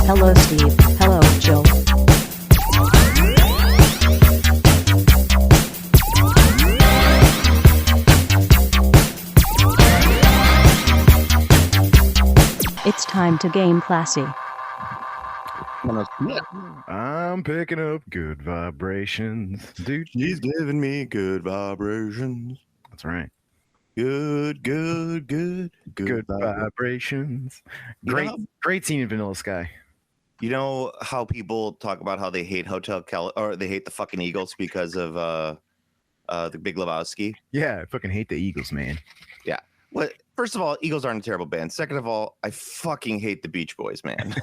Hello, Steve. Hello, Joe. It's time to game Plushy. I'm picking up good vibrations, dude. She's giving me good vibrations. That's right. Good Vibrations. Great scene in Vanilla Sky. You know how people talk about how they hate or they hate the fucking Eagles because of the Big Lebowski? Yeah, I fucking hate the Eagles, man. Yeah. Well, first of all, Eagles aren't a terrible band. Second of all, I fucking hate the Beach Boys, man.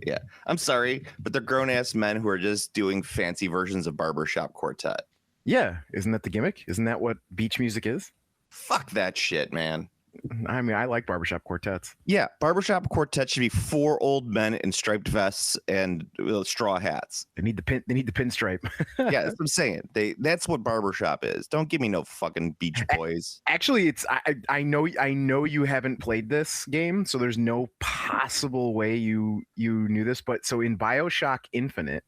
Yeah. I'm sorry, but they're grown-ass men who are just doing fancy versions of Barbershop Quartet. Yeah, isn't that the gimmick? Isn't that what beach music is? Fuck that shit, man. I mean, I like barbershop quartets. Yeah, Barbershop Quartet should be 4 old men in striped vests and straw hats. They need the pinstripe. Yeah, that's what I'm saying. That's what barbershop is. Don't give me no fucking Beach Boys. Actually, I know you haven't played this game, so there's no possible way you knew this. But so in BioShock Infinite,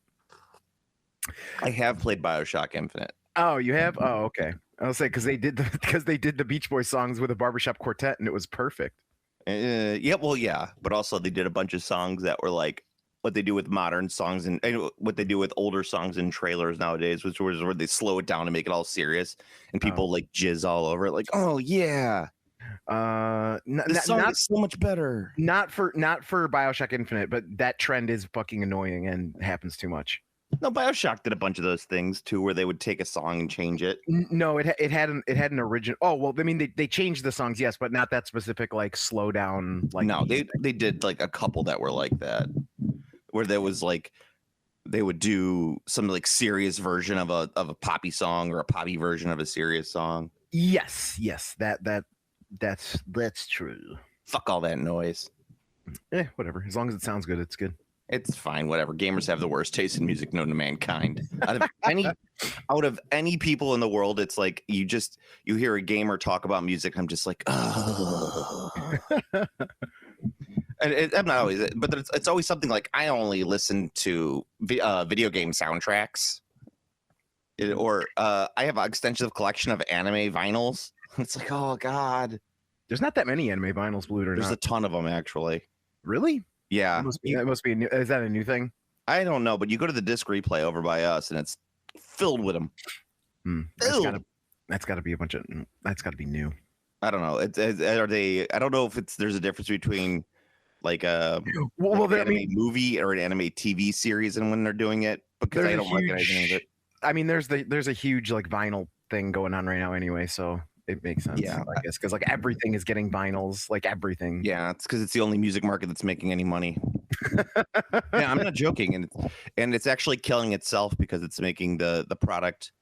I have played BioShock Infinite. Oh, you have? Oh, okay. I'll say because they did the Beach Boys songs with a barbershop quartet, and it was perfect. Yeah, but also they did a bunch of songs that were like what they do with modern songs and what they do with older songs and trailers nowadays, which was where they slow it down and make it all serious, and people like jizz all over it, like, oh yeah, this song is so much better. Not for BioShock Infinite, but that trend is fucking annoying and happens too much. No, BioShock did a bunch of those things too, where they would take a song and change it. No, it had an original. Oh well, I mean they changed the songs, yes, but not that specific like slow down. Like no, they did like a couple that were like that, where there was like they would do some like serious version of a poppy song or a poppy version of a serious song. Yes, that's true. Fuck all that noise. Whatever. As long as it sounds good, it's good. It's fine, whatever. Gamers have the worst taste in music known to mankind. Out of any people in the world, it's like you hear a gamer talk about music. I'm just like, oh. And I'm not always, but it's always something like I only listen to video game soundtracks, or I have an extensive collection of anime vinyls. It's like, oh god, there's not that many anime vinyls, believe it or not. There's a ton of them actually. Really? Yeah, that must be a new. Is that a new thing? I don't know, but you go to the disc replay over by us, and it's filled with them. That's got to be a bunch of. That's got to be new. I don't know. Are they? I don't know if there's a difference between like an anime movie or an anime TV series, and when they're doing it, because I don't recognize any of it. I mean, there's a huge like vinyl thing going on right now, anyway. So. It makes sense, yeah. I guess, because like everything is getting vinyls, like everything. Yeah, it's because it's the only music market that's making any money. Yeah, I'm not joking, and it's actually killing itself because it's making the product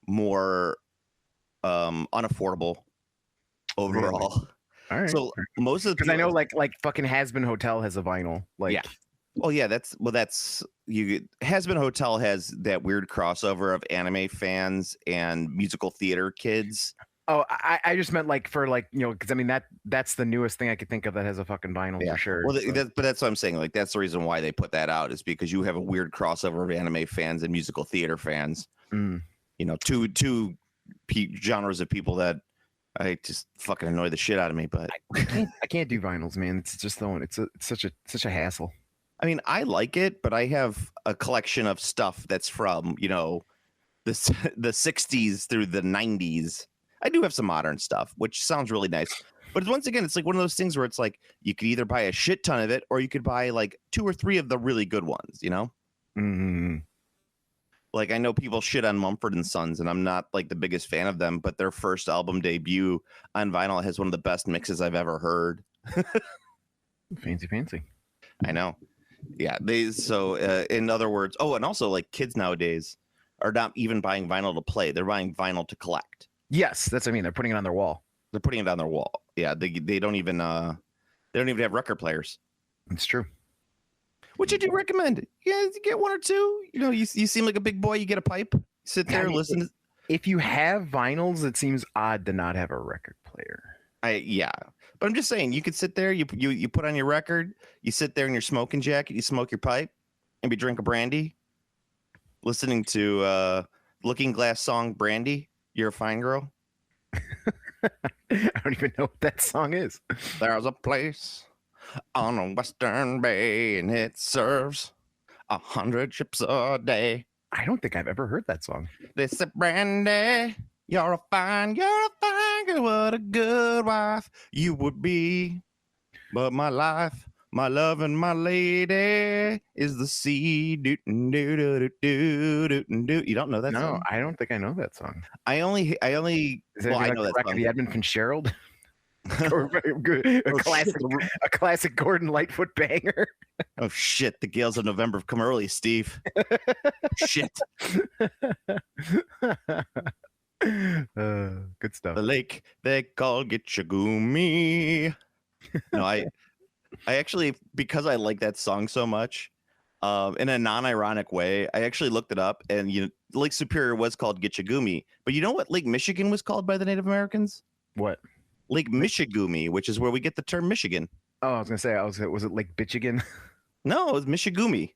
more unaffordable overall. Really? All right. So most of the because I know like fucking Has-Been Hotel has a vinyl. Like, yeah. Oh yeah, that's Has-Been Hotel has that weird crossover of anime fans and musical theater kids. Oh, I just meant like for like, because I mean that's the newest thing I could think of that has a fucking vinyl for sure. Well, but that's what I'm saying. Like that's the reason why they put that out is because you have a weird crossover of anime fans and musical theater fans. Two genres of people that I just fucking annoy the shit out of me. But I can't do vinyls, man. It's just it's such a hassle. I mean, I like it, but I have a collection of stuff that's from the 60s through the 90s. I do have some modern stuff, which sounds really nice. But once again, it's like one of those things where it's like you could either buy a shit ton of it or you could buy like 2 or 3 of the really good ones, Mm-hmm. Like I know people shit on Mumford & Sons, and I'm not like the biggest fan of them, but their first album debut on vinyl has one of the best mixes I've ever heard. Fancy. I know. Yeah. In other words, and also like kids nowadays are not even buying vinyl to play. They're buying vinyl to collect. Yes, that's what I mean. They're putting it on their wall. They're putting it on their wall. Yeah, they don't even have record players. It's true. Which I do recommend. Yeah, you get 1 or 2. You seem like a big boy. You get a pipe. Sit there, listen. If you have vinyls, it seems odd to not have a record player. Yeah. But I'm just saying, you could sit there, you put on your record, you sit there in your smoking jacket, you smoke your pipe, maybe drink a brandy, listening to Looking Glass song Brandy. You're a fine girl. I don't even know what that song is. There's a place on a western bay, and it serves 100 ships a day. I don't think I've ever heard that song. They said, Brandy, you're a fine girl. What a good wife you would be. But my life, my love, and my lady is the sea. You don't know that song? No, I don't think I know that song. I only. Is it Well, I like know that Wreck of song. the Edmund Fitzgerald? Or a classic Gordon Lightfoot banger. Oh shit! The gales of November have come early, Steve. Shit. Good stuff. The lake they call Gitchagumi. No, I actually, because I like that song so much, in a non-ironic way, I actually looked it up, and Lake Superior was called Gitchagumi, but you know what Lake Michigan was called by the Native Americans? What? Lake Michigumi, which is where we get the term Michigan. Oh, I was gonna say, was it Lake Bitchigan? No, it was Michigumi.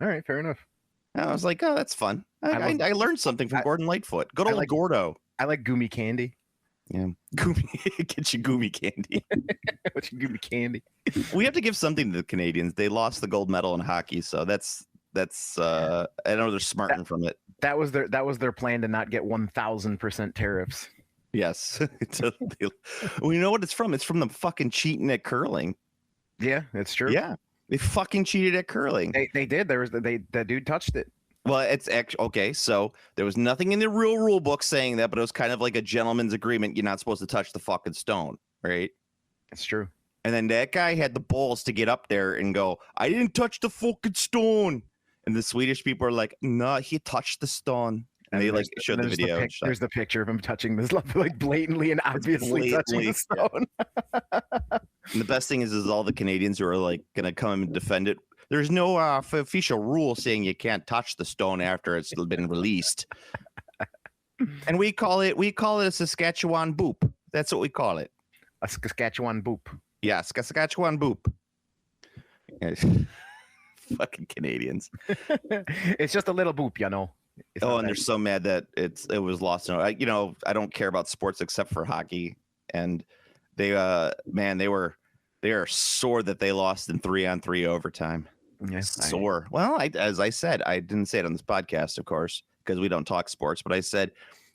All right, fair enough. I was like, oh, that's fun. I learned something from Gordon Lightfoot. Good old Gordo. I like Gumi candy. Yeah, Gumi, get your Gumi candy. What's your Gumi candy? We have to give something to the Canadians. They lost the gold medal in hockey, so that's. I know they're smarting from it. That was their plan to not get 1,000% tariffs. Yes. Well, you know what it's from? It's from them fucking cheating at curling. Yeah, it's true. Yeah, they fucking cheated at curling. They did. That dude touched it. Well, it's actually okay. So there was nothing in the real rule book saying that, but it was kind of like a gentleman's agreement. You're not supposed to touch the fucking stone, right? It's true. And then that guy had the balls to get up there and go, "I didn't touch the fucking stone." And the Swedish people are like, "No, he touched the stone." And they like showed the video. There's the picture of him touching this, like blatantly and obviously touching the stone. And the best thing is all the Canadians who are like going to come and defend it. There's no official rule saying you can't touch the stone after it's been released. And we call it a Saskatchewan boop. That's what we call it. A Saskatchewan boop. Yeah, Saskatchewan boop. Fucking Canadians. It's just a little boop, you know. And they're so mad that it was lost. I don't care about sports except for hockey, and they are sore that they lost in 3-on-3 overtime. Yeah, sore. Well, as I said, I didn't say it on this podcast, of course, because we don't talk sports, but I said,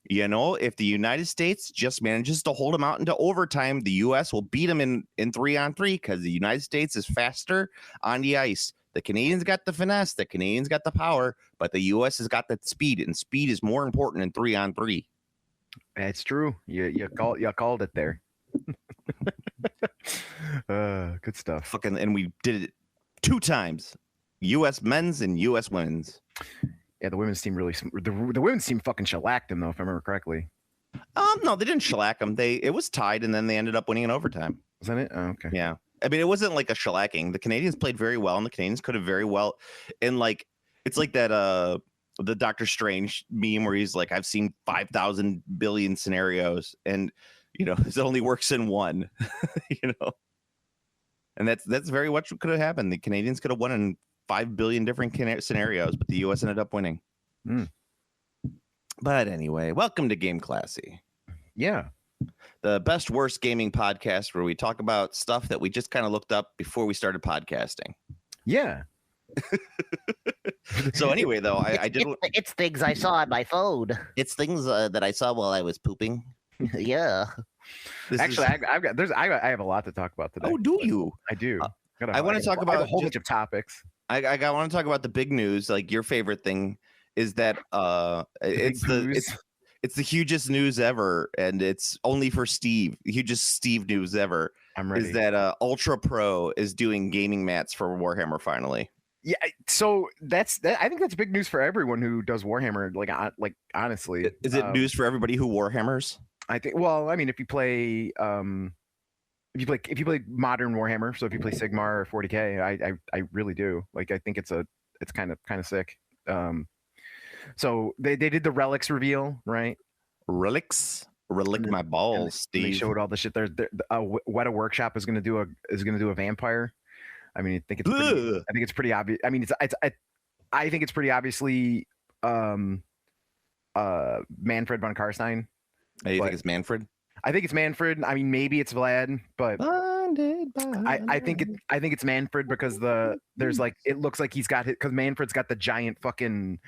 if the United States just manages to hold them out into overtime, the U.S. will beat them in 3-on-3 because the United States is faster on the ice. The Canadians got the finesse, the Canadians got the power, but the U.S. has got the speed, and speed is more important in 3-on-3. That's true. You called it there. Good stuff. And we did it 2 times. U.S. men's and U.S. women's. Yeah, the women's team the women's team fucking shellacked them though, if I remember correctly. No, they didn't shellack them. It was tied, and then they ended up winning in overtime. Was that it? Oh, okay. Yeah. I mean, it wasn't like a shellacking. The Canadians played very well, and the Canadians could have very well. And like, it's like that the Doctor Strange meme where he's like, I've seen 5,000 billion scenarios, and it only works in one. And that's very much what could have happened. The Canadians could have won in 5 billion different scenarios, but the U.S. ended up winning. But anyway, welcome to Game Classy. Yeah. The best worst gaming podcast where we talk about stuff that we just kind of looked up before we started podcasting. Yeah. So anyway, though, it's things I saw on my phone. It's things that I saw while I was pooping. Yeah. I have a lot to talk about today. Oh, do you? I do. I want to talk about a whole bunch of topics. I want to talk about the big news. Like, your favorite thing is that it's the hugest news ever, and it's only for Steve. The hugest Steve news ever. I'm ready. Is that Ultra Pro is doing gaming mats for Warhammer finally? Yeah, so I think that's big news for everyone who does Warhammer. Like honestly, is it news for everybody who Warhammers? I think. Well, I mean, if you play modern Warhammer, so if you play Sigmar or 40K, I really do. Like, I think it's kind of sick. So they did the relics reveal, right? Relics? Relick And my then- balls, and they Steve. showed all the shit there. Weta Workshop is gonna do a vampire. I mean, I think it's pretty obvious. I mean, I think it's pretty obviously Manfred von Karstein. Hey, you but- think it's Manfred? I think it's Manfred. I mean, maybe it's Vlad, but Bonded by I think it's Manfred because there's like it looks like he's got it because Manfred's got the giant fucking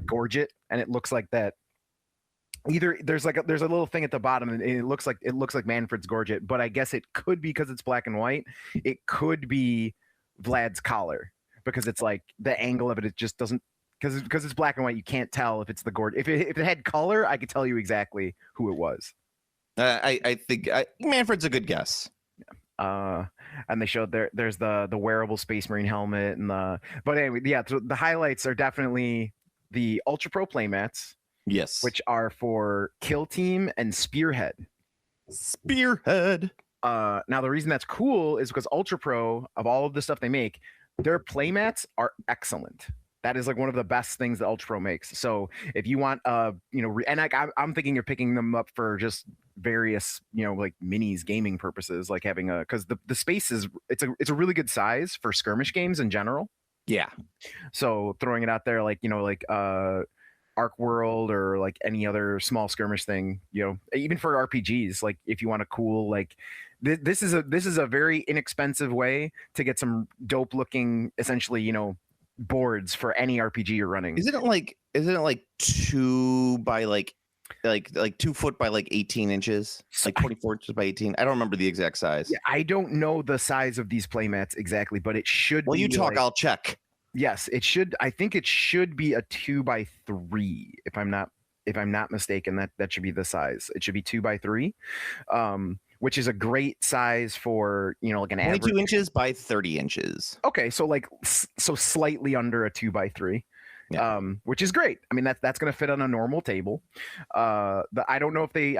gorget, and it looks like that. Either there's a little thing at the bottom, and it looks like Manfred's gorget, but I guess it could be because it's black and white. It could be Vlad's collar because it's like the angle of it. It just doesn't because it's black and white. You can't tell if it's the gorget. If it had color, I could tell you exactly who it was. I think Manfred's a good guess. And they showed there's the wearable Space Marine helmet but anyway, yeah. So the highlights are definitely the Ultra Pro playmats, Yes. which are for Kill Team and Spearhead. Spearhead. Now the reason that's cool is because Ultra Pro, of all of the stuff they make, their playmats are excellent. That is like one of the best things that Ultra Pro makes. So if you want, and I'm thinking you're picking them up for just various, like minis gaming purposes, like having because the space it's a really good size for skirmish games in general. Yeah. So throwing it out there, like Arc World or like any other small skirmish thing, even for RPGs, like if you want a cool like. This is a very inexpensive way to get some dope looking, essentially, boards for any RPG you're running. Isn't it like 2 by like 2 foot by like 18 inches, like 24 inches by 18? I don't remember the exact size. Yeah, I don't know the size of these playmats exactly, but it should. Well, be you talk, like, I'll check. Yes, it should. I think it should be a 2 by 3. If I'm not mistaken, that should be the size. It should be 2 by 3. Which is a great size for like an 22 average. inches by 30 inches. Okay, so slightly under a 2 by 3. Yeah. Which is great. I mean, that's going to fit on a normal table. I don't know if these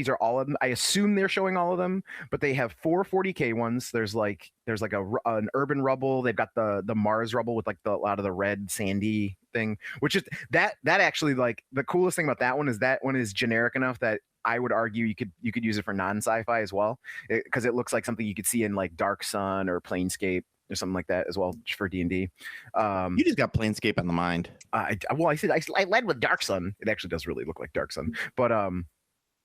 are all of them. I assume they're showing all of them, but they have 4 40K ones. There's an urban rubble. They've got the Mars rubble with like a lot of the red sandy thing, which is that actually, like, the coolest thing about that one is generic enough that I would argue you could use it for non-sci-fi as well, because it looks like something you could see in like Dark Sun or Planescape or something like that as well for D&D. You just got Planescape on the mind. I led with Dark Sun. It actually does really look like Dark Sun, but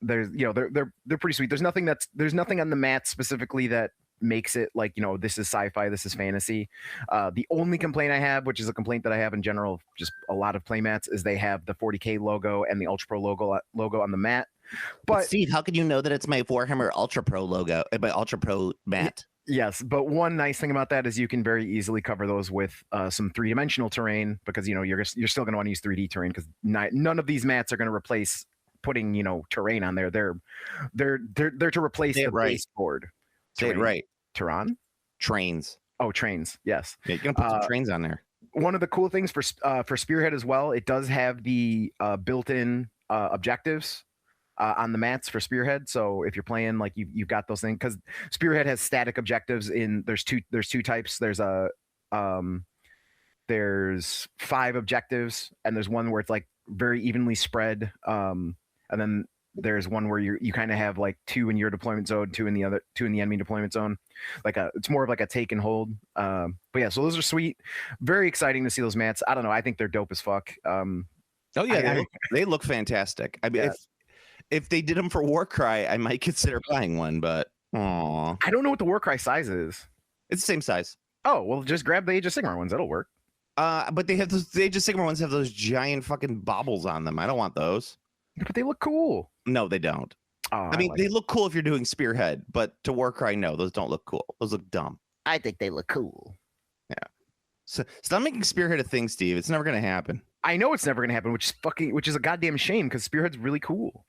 there's they're pretty sweet. There's nothing on the mat specifically that makes it like this is sci-fi, this is fantasy. The only complaint I have, which is a complaint that I have in general, just a lot of playmats, is they have the 40K logo and the Ultra Pro logo on the mat. But Steve, how could you know that it's my Warhammer Ultra Pro logo, my Ultra Pro mat? Yes, but one nice thing about that is you can very easily cover those with some 3-dimensional terrain, because you're still going to want to use 3D terrain, because none of these mats are going to replace putting terrain on there. They're to replace the baseboard. Say it right. Terrain? Trains. Oh, trains. Yes. Yeah, you're gonna put some trains on there. One of the cool things for Spearhead as well, it does have the built-in objectives on the mats for Spearhead. So if you're playing, like, you've got those things, because Spearhead has static objectives there's two types. There's 5 objectives, and there's one where it's like very evenly spread, and then there's one where you kind of have like 2 in your deployment zone, 2 in the enemy deployment zone. It's more of like a take and hold. But yeah, so those are sweet. Very exciting to see those mats. I don't know, I think they're dope as fuck. Oh yeah, they look fantastic. I mean, if they did them for Warcry, I might consider buying one, but I don't know what the Warcry size is. It's the same size. Oh, well, just grab the Age of Sigmar ones. That'll work. But the Age of Sigmar ones have those giant fucking baubles on them. I don't want those. But they look cool. No, they don't. Oh, I mean, they look cool if you're doing Spearhead, but to Warcry, no, those don't look cool. Those look dumb. I think they look cool. Yeah. So stop making Spearhead a thing, Steve. It's never going to happen. I know it's never going to happen, which is a goddamn shame, because Spearhead's really cool.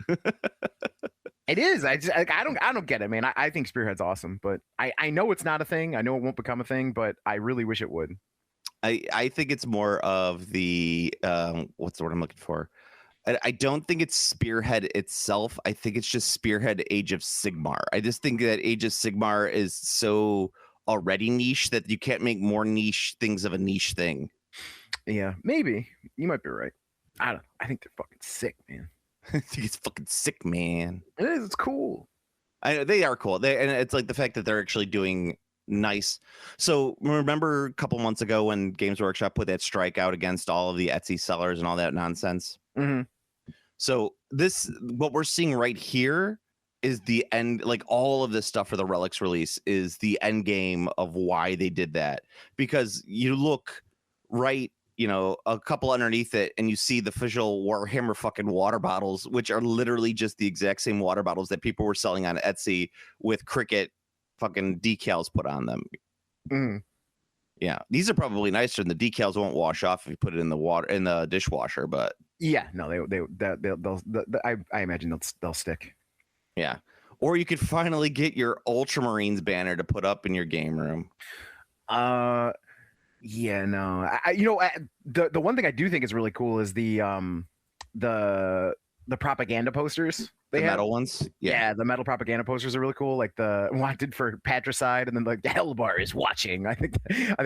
It is. I don't get it, man. I think Spearhead's awesome, but I know it's not a thing. I know it won't become a thing, but I really wish it would. I think it's more of the what's the word I'm looking for? I don't think it's Spearhead itself. I think it's just Spearhead Age of Sigmar. I just think that Age of Sigmar is so already niche that you can't make more niche things of a niche thing. Yeah, maybe. You might be right. I think they're fucking sick, man. I think it's fucking sick, man. It is. It's cool. They are cool. And it's like the fact that they're actually doing nice. So remember a couple months ago when Games Workshop put that strike out against all of the Etsy sellers and all that nonsense? Mm-hmm. So what we're seeing right here is the end. Like all of this stuff for the Relics release is the end game of why they did that. Because you look right, a couple underneath it, and you see the official Warhammer fucking water bottles, which are literally just the exact same water bottles that people were selling on Etsy with Cricket fucking decals put on them. Mm. Yeah, these are probably nicer, and the decals won't wash off if you put it in the dishwasher. But yeah, no, I imagine they'll stick. Yeah, or you could finally get your Ultramarines banner to put up in your game room. Yeah, no. The one thing I do think is really cool is the propaganda posters. The metal ones. Yeah, the metal propaganda posters are really cool. Like the wanted for patricide, and then like the Hellbar is watching. I think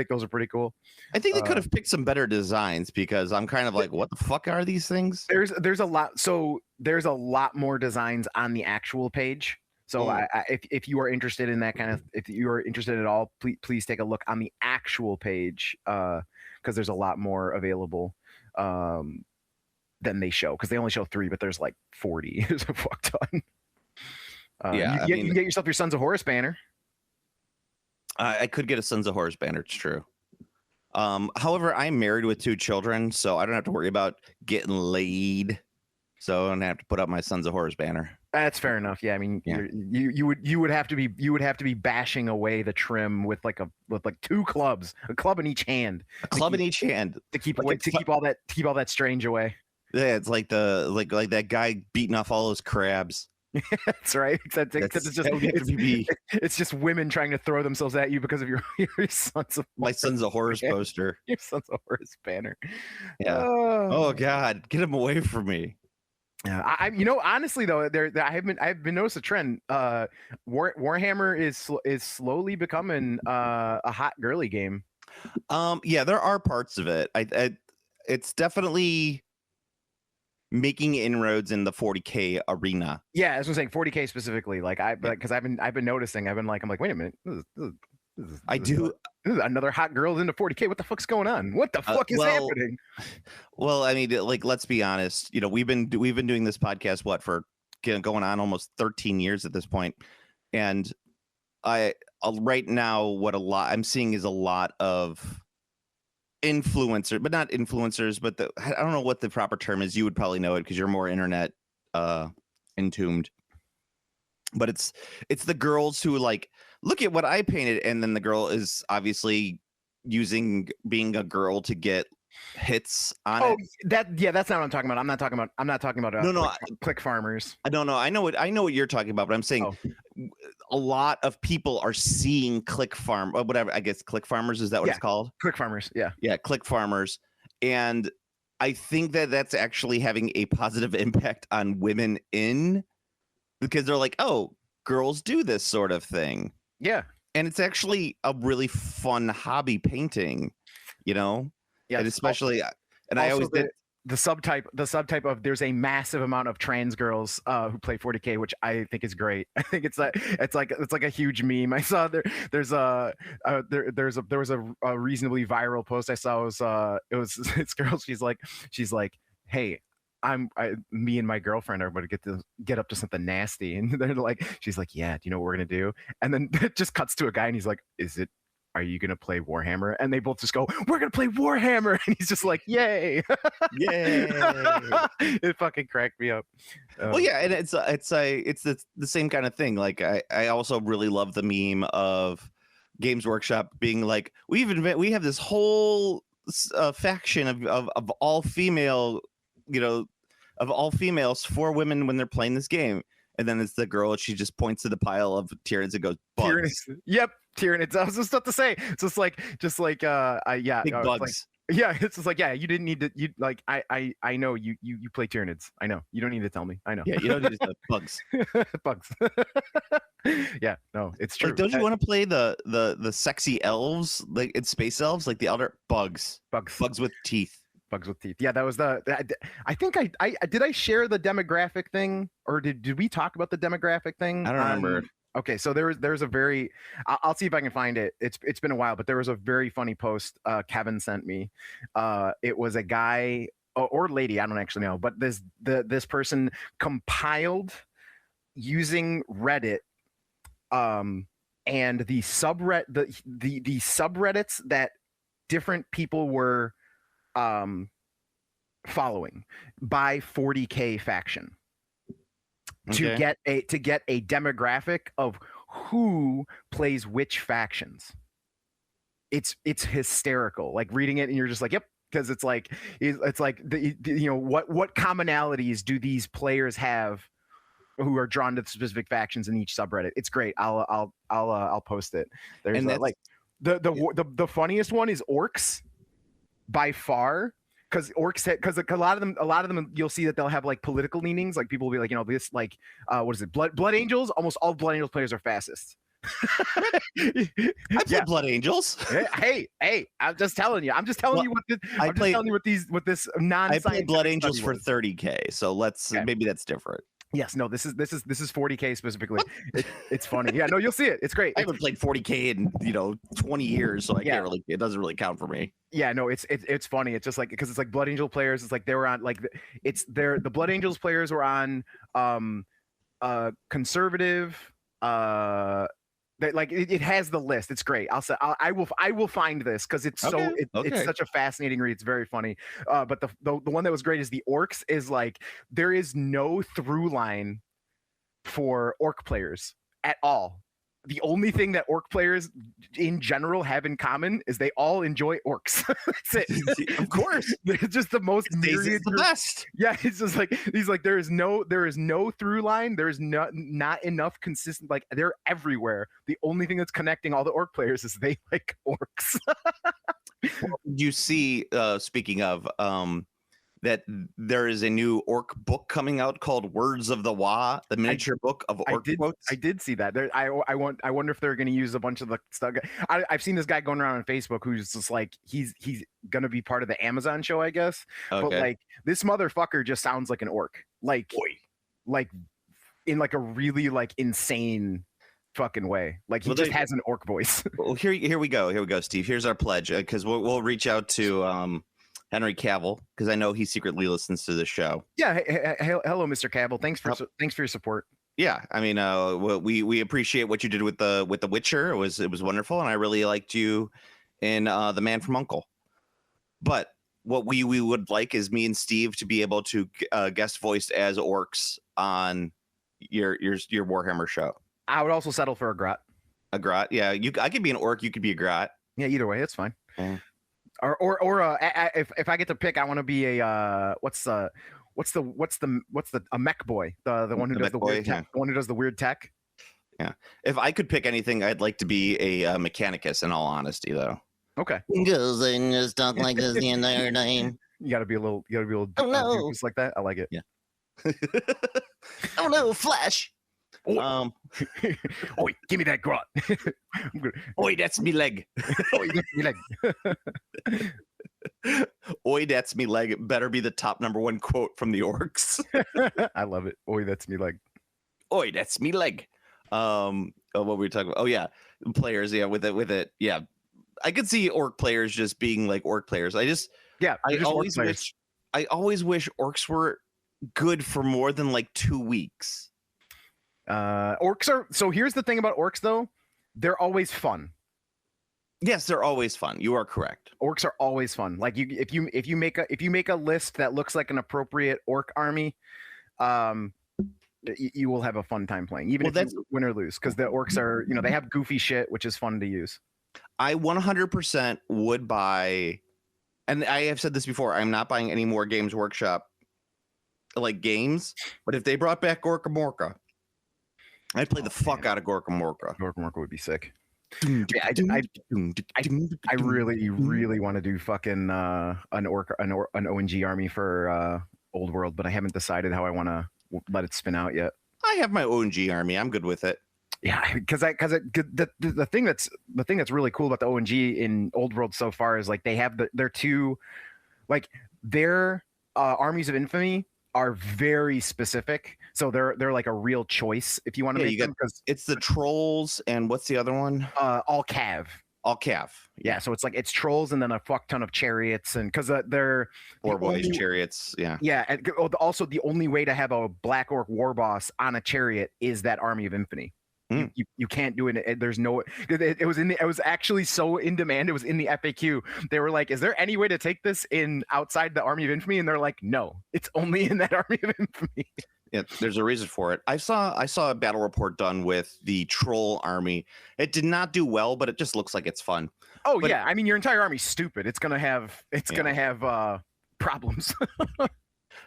those are pretty cool. I think they could have picked some better designs, because I'm kind of like, what the fuck are these things? There's a lot. So there's a lot more designs on the actual page. So if you are interested in that kind of, if you are interested at all, please take a look on the actual page, because there's a lot more available than they show, because they only show 3, but there's like 40. There's a fuck ton. You can get yourself your Sons of Horus banner. I could get a Sons of Horus banner. It's true. However, I'm married with 2 children, so I don't have to worry about getting laid. So I don't have to put up my Sons of Horus banner. That's fair enough. Yeah, I mean, Yeah. you would have to be bashing away the trim with 2 clubs, a club in each hand, In each hand to keep all that strange away. Yeah, it's like like that guy beating off all those crabs. That's right. Except it's just women trying to throw themselves at you because of your My Sons of Horus poster. Your Sons of Horus banner. Yeah. Oh God, get him away from me. Yeah, honestly though, I've been noticed a trend. Warhammer is slowly becoming a hot girly game. Yeah, there are parts of it. It's definitely making inroads in the 40K arena. Yeah, I was saying 40K specifically. Because I've been noticing. I'm like, wait a minute. This is another hot girl into 40K. What the fuck's going on? What the fuck is happening? Well, I mean, like, let's be honest. We've been doing this podcast for going on almost 13 years at this point, and right now what I'm seeing is a lot of influencers, but not influencers, but I don't know what the proper term is. You would probably know it because you're more internet entombed. But it's the girls who like, look at what I painted, and then the girl is obviously using being a girl to get hits on it. That's not what I'm talking about. I'm not talking about click farmers. I don't know. I know what you're talking about, but I'm saying a lot of people are seeing click farm or whatever. I guess click farmers, is that what it's called? Click farmers. Yeah, click farmers. And I think that's actually having a positive impact on women because they're like, oh, girls do this sort of thing. Yeah. And it's actually a really fun hobby, painting, Yeah. And especially, and I always did the subtype of there's a massive amount of trans girls who play 40K, which I think is great. I think it's like a huge meme. I saw there was a reasonably viral post I saw. It was this girl. She's like, hey, me and my girlfriend are about to get up to something nasty, and they're like, she's like, yeah, do you know what we're gonna do? And then it just cuts to a guy, and he's like, are you gonna play Warhammer? And they both just go, we're gonna play Warhammer, and he's just like, yay. It fucking cracked me up. Well, yeah, and it's the same kind of thing. Like I also really love the meme of Games Workshop being like, we have this whole faction of all female, of all females for women when they're playing this game. And then it's the girl, she just points to the pile of Tyranids and goes, bugs. Tyranids. Yep, Tyranids. I was just about to say. It's just like big bugs. Like, yeah, it's just like, yeah, you didn't need to. You like, I know you play Tyranids. I know. You don't need to tell me. I know. Yeah, you don't need to bugs. Bugs. Yeah, no, it's true. Like, don't you want to play the sexy elves, like it's space elves, like the other bugs with teeth? Bugs with teeth. Yeah, that was I think I did I share the demographic thing, or did we talk about the demographic thing? I don't remember. Okay, so there's a very I'll see if I can find it. It's been a while, but there was a very funny post Kevin sent me. It was a guy or lady, I don't actually know, but this person compiled using Reddit and the subreddits that different people were following by 40K faction to get a demographic of who plays which factions. It's hysterical. Like reading it and you're just like, yep, because it's like what commonalities do these players have who are drawn to specific factions in each subreddit. It's great. I'll post it. There's like the funniest one is orcs by far, because orcs because a lot of them you'll see that they'll have like political leanings. Like people will be like, this like what is it, blood angels. Almost all blood angels players are fascists. I play Blood Angels. Hey, I'm just telling you. I'm just telling you what this. I'm just telling you what this non. I play Blood Angels for 30K. So maybe that's different. Yes, no, this is 40K specifically. It's funny. Yeah, no, you'll see it. It's great. I haven't played 40K in 20 years, so can't really. It doesn't really count for me. Yeah, no, it's funny. It's just like because it's like Blood Angel players. It's like they were on like the Blood Angels players were on conservative. Like it has the list. It's great. I will find this because it's it's such a fascinating read. It's very funny. But the one that was great is the orcs is like there is no through line for orc players at all. The only thing that orc players in general have in common is they all enjoy orcs. That's it. Of course. It's just the most myriad the best. Yeah, it's just like he's like there is no through line. There is not enough consistent, like they're everywhere. The only thing that's connecting all the orc players is they like orcs. You see, speaking of that there is a new orc book coming out called Words of the Wa, the miniature book of orc quotes. I did see that. I wonder if they're going to use a bunch of the stuff. I've seen this guy going around on Facebook who's just like he's going to be part of the Amazon show, I guess. Okay. But like this motherfucker just sounds like an orc, like in like a really like insane fucking way. Like he just has an orc voice. Well, here we go, Steve. Here's our pledge because we'll reach out to Henry Cavill, because I know he secretly listens to the show. Yeah, hello, Mr. Cavill. Thanks for your support. Yeah, I mean, we appreciate what you did with the Witcher. It was wonderful, and I really liked you in The Man from U.N.C.L.E. But what we would like is me and Steve to be able to guest voice as orcs on your Warhammer show. I would also settle for a grot. A grot, yeah. I could be an orc. You could be a grot. Yeah, either way, it's fine. Yeah. Or if I get to pick, I want to be a what's a mech boy, the one who does the weird tech, the one who does the weird tech. Yeah. If I could pick anything, I'd like to be a Mechanicus. In all honesty, though. Okay. Goes and just talk like this the entire time. You gotta be a little. Oh no! Just like that. I like it. Yeah. Oh no! Flash. Oi, give me that grot. Oi, that's me leg. Oi, that's me leg. Oi, that's me leg. It better be the top #1 quote from the orcs. I love it. Oi, that's me leg. Oi, that's me leg. What were we talking about? Oh yeah, players. Yeah, with it. Yeah, I could see orc players just being like orc players. I always wish orcs were good for more than like 2 weeks. Orcs are so here's the thing about orcs though, they're always fun. Yes, they're always fun. You are correct. Orcs are always fun. Like if you make a list that looks like an appropriate orc army, you will have a fun time playing, even if you win or lose, because the orcs are, they have goofy shit, which is fun to use. I 100% would buy, and I have said this before, I'm not buying any more Games Workshop like games, but if they brought back Gorka Morka, I'd play the fuck out of Gorka Morka. Gorka Morka would be sick. Yeah, I really want to do fucking an ONG army for Old World, but I haven't decided how I want to let it spin out yet. I have my ONG army. I'm good with it. Yeah, because the thing that's really cool about the ONG in Old World so far is like they have their two like their armies of infamy are very specific, so they're like a real choice if you want to make them, because it's the trolls and what's the other one? all cav. All calf. Yeah, so it's trolls and then a fuck ton of chariots, and because they're Four the boys only- chariots. Yeah. Yeah, and also the only way to have a Black Orc war boss on a chariot is that army of infamy. You can't do it. There's no. It was it was actually so in demand. It was in the FAQ. They were like, "Is there any way to take this in outside the army of infamy?" And they're like, "No, it's only in that army of infamy." Yeah, there's a reason for it. I saw a battle report done with the troll army. It did not do well, but it just looks like it's fun. Oh But- yeah, I mean your entire army's stupid. It's gonna have problems.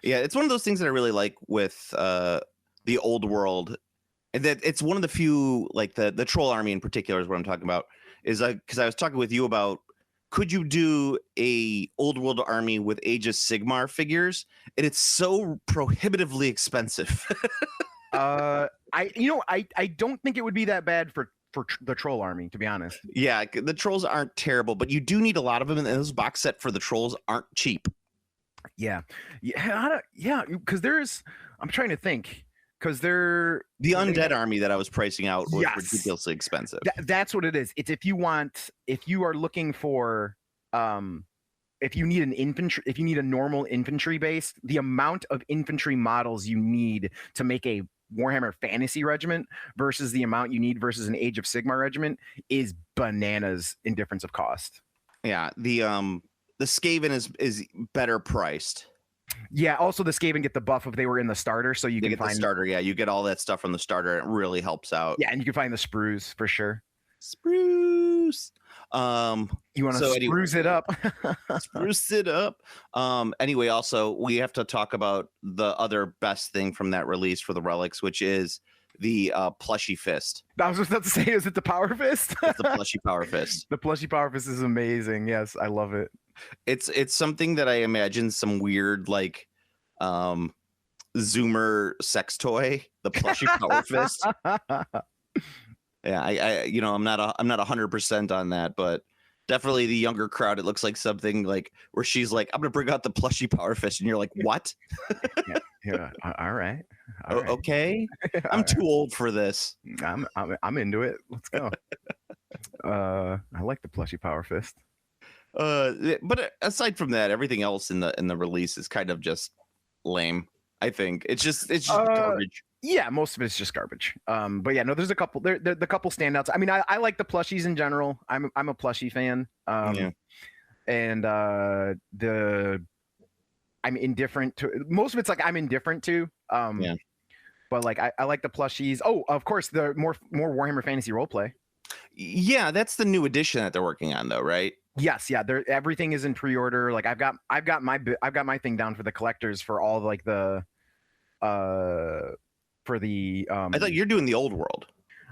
Yeah, it's one of those things that I really like with the old world, and that it's one of the few, like the troll army in particular is what I'm talking about. Is because I was talking with you about, could you do a old world army with Age of Sigmar figures? And it's so prohibitively expensive. I don't think it would be that bad for the troll army, to be honest. Yeah, the trolls aren't terrible, but you do need a lot of them, and those box set for the trolls aren't cheap. Yeah, because I'm trying to think, because The undead army that I was pricing out was Yes. ridiculously expensive. That's what it is. It's if you are looking for if you need a normal infantry base, the amount of infantry models you need to make a Warhammer Fantasy Regiment versus the amount you need versus an Age of Sigmar regiment is bananas in difference of cost. Yeah, the Skaven is better priced. Yeah, also the Skaven get the buff if they were in the starter, so you You can get the find starter. Yeah, you get all that stuff from the starter. It really helps out. Yeah, and you can find the sprues for sure. Spruce. You want to So anyway- spruce it up. Spruce it up. Anyway, also we have to talk about the other best thing from that release for the relics, which is the plushy fist. I was just about to say, is it the Power Fist? It's the plushy power fist. The Plushy Power Fist is amazing. Yes, I love it. It's something that I imagine some weird like Zoomer sex toy, the plushy power fist. Yeah, I I'm not 100% on that, but definitely the younger crowd, it looks like something like where she's like, I'm gonna bring out the plushy power fist, and you're like, what? Yeah. All right. Okay, I'm too old for this. I'm into it. Let's go. I like the Plushy Power Fist. But aside from that, everything else in the release is kind of just lame. I think it's just garbage. Yeah, most of it's just garbage. But yeah, no, there's a couple. The couple standouts. I mean, I like the plushies in general. I'm a plushie fan. Yeah. And I'm indifferent to most of it's like I'm indifferent to. Yeah. But like I like the plushies. Oh, of course, the more Warhammer Fantasy Roleplay. Yeah, that's the new edition that they're working on, though, right? Yes, yeah. Everything is in pre-order. Like I've got my thing down for the collectors for all like the for the I thought you're doing the old world.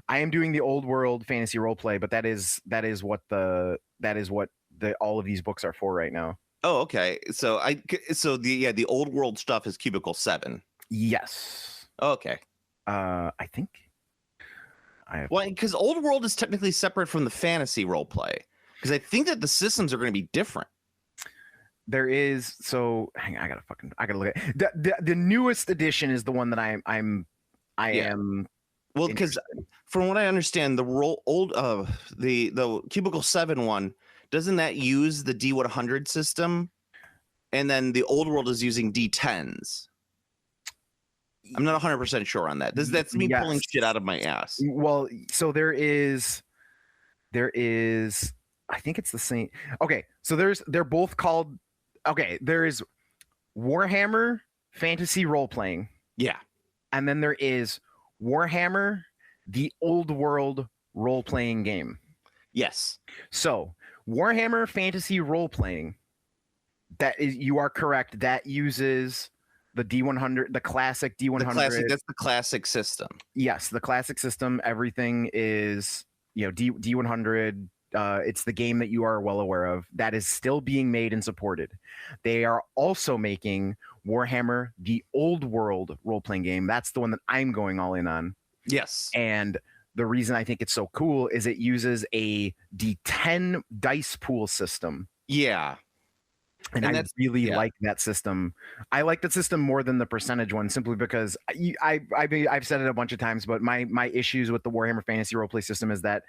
I am doing the old world fantasy roleplay, but that is what all of these books are for right now. Oh, okay. So the old world stuff is Cubicle 7. Yes. Okay. I think Well, because old world is technically separate from the fantasy role play. Because I think that the systems are going to be different. there is. So hang on, I gotta look at the newest edition is the one that I am. Well, because from what I understand, the the Cubicle 7 one, doesn't that use the D100 system? And then the old world is using D10s. I'm not 100% sure on that. That's me pulling Yes. shit out of my ass. Well, so there is. I think it's the same. Okay, so they're both called. Okay, there is Warhammer Fantasy Role Playing, Yeah. and then there is Warhammer the Old World Role Playing Game. Yes. So Warhammer Fantasy Role Playing, you are correct. That uses the D100, the classic D100. That's the classic system. Yes, the classic system. Everything is D100. It's the game that you are well aware of. That is still being made and supported. They are also making Warhammer the Old World role playing game. That's the one that I'm going all in on. Yes. And the reason I think it's so cool is it uses a D10 dice pool system. Yeah. And I that's really yeah. like that system. I like that system more than the percentage one, simply because I've said it a bunch of times, but my issues with the Warhammer Fantasy Roleplay system is that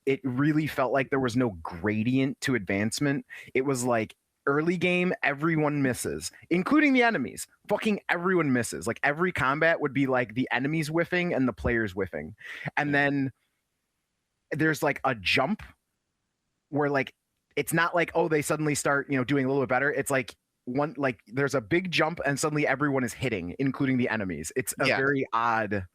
it really felt like there was no gradient to advancement. It was like early game, everyone misses, including the enemies. Fucking everyone misses. Like every combat would be like the enemies whiffing and the players whiffing, and then there's like a jump where like it's not like, oh, they suddenly start, doing a little bit better. It's like there's a big jump and suddenly everyone is hitting, including the enemies. It's a very odd.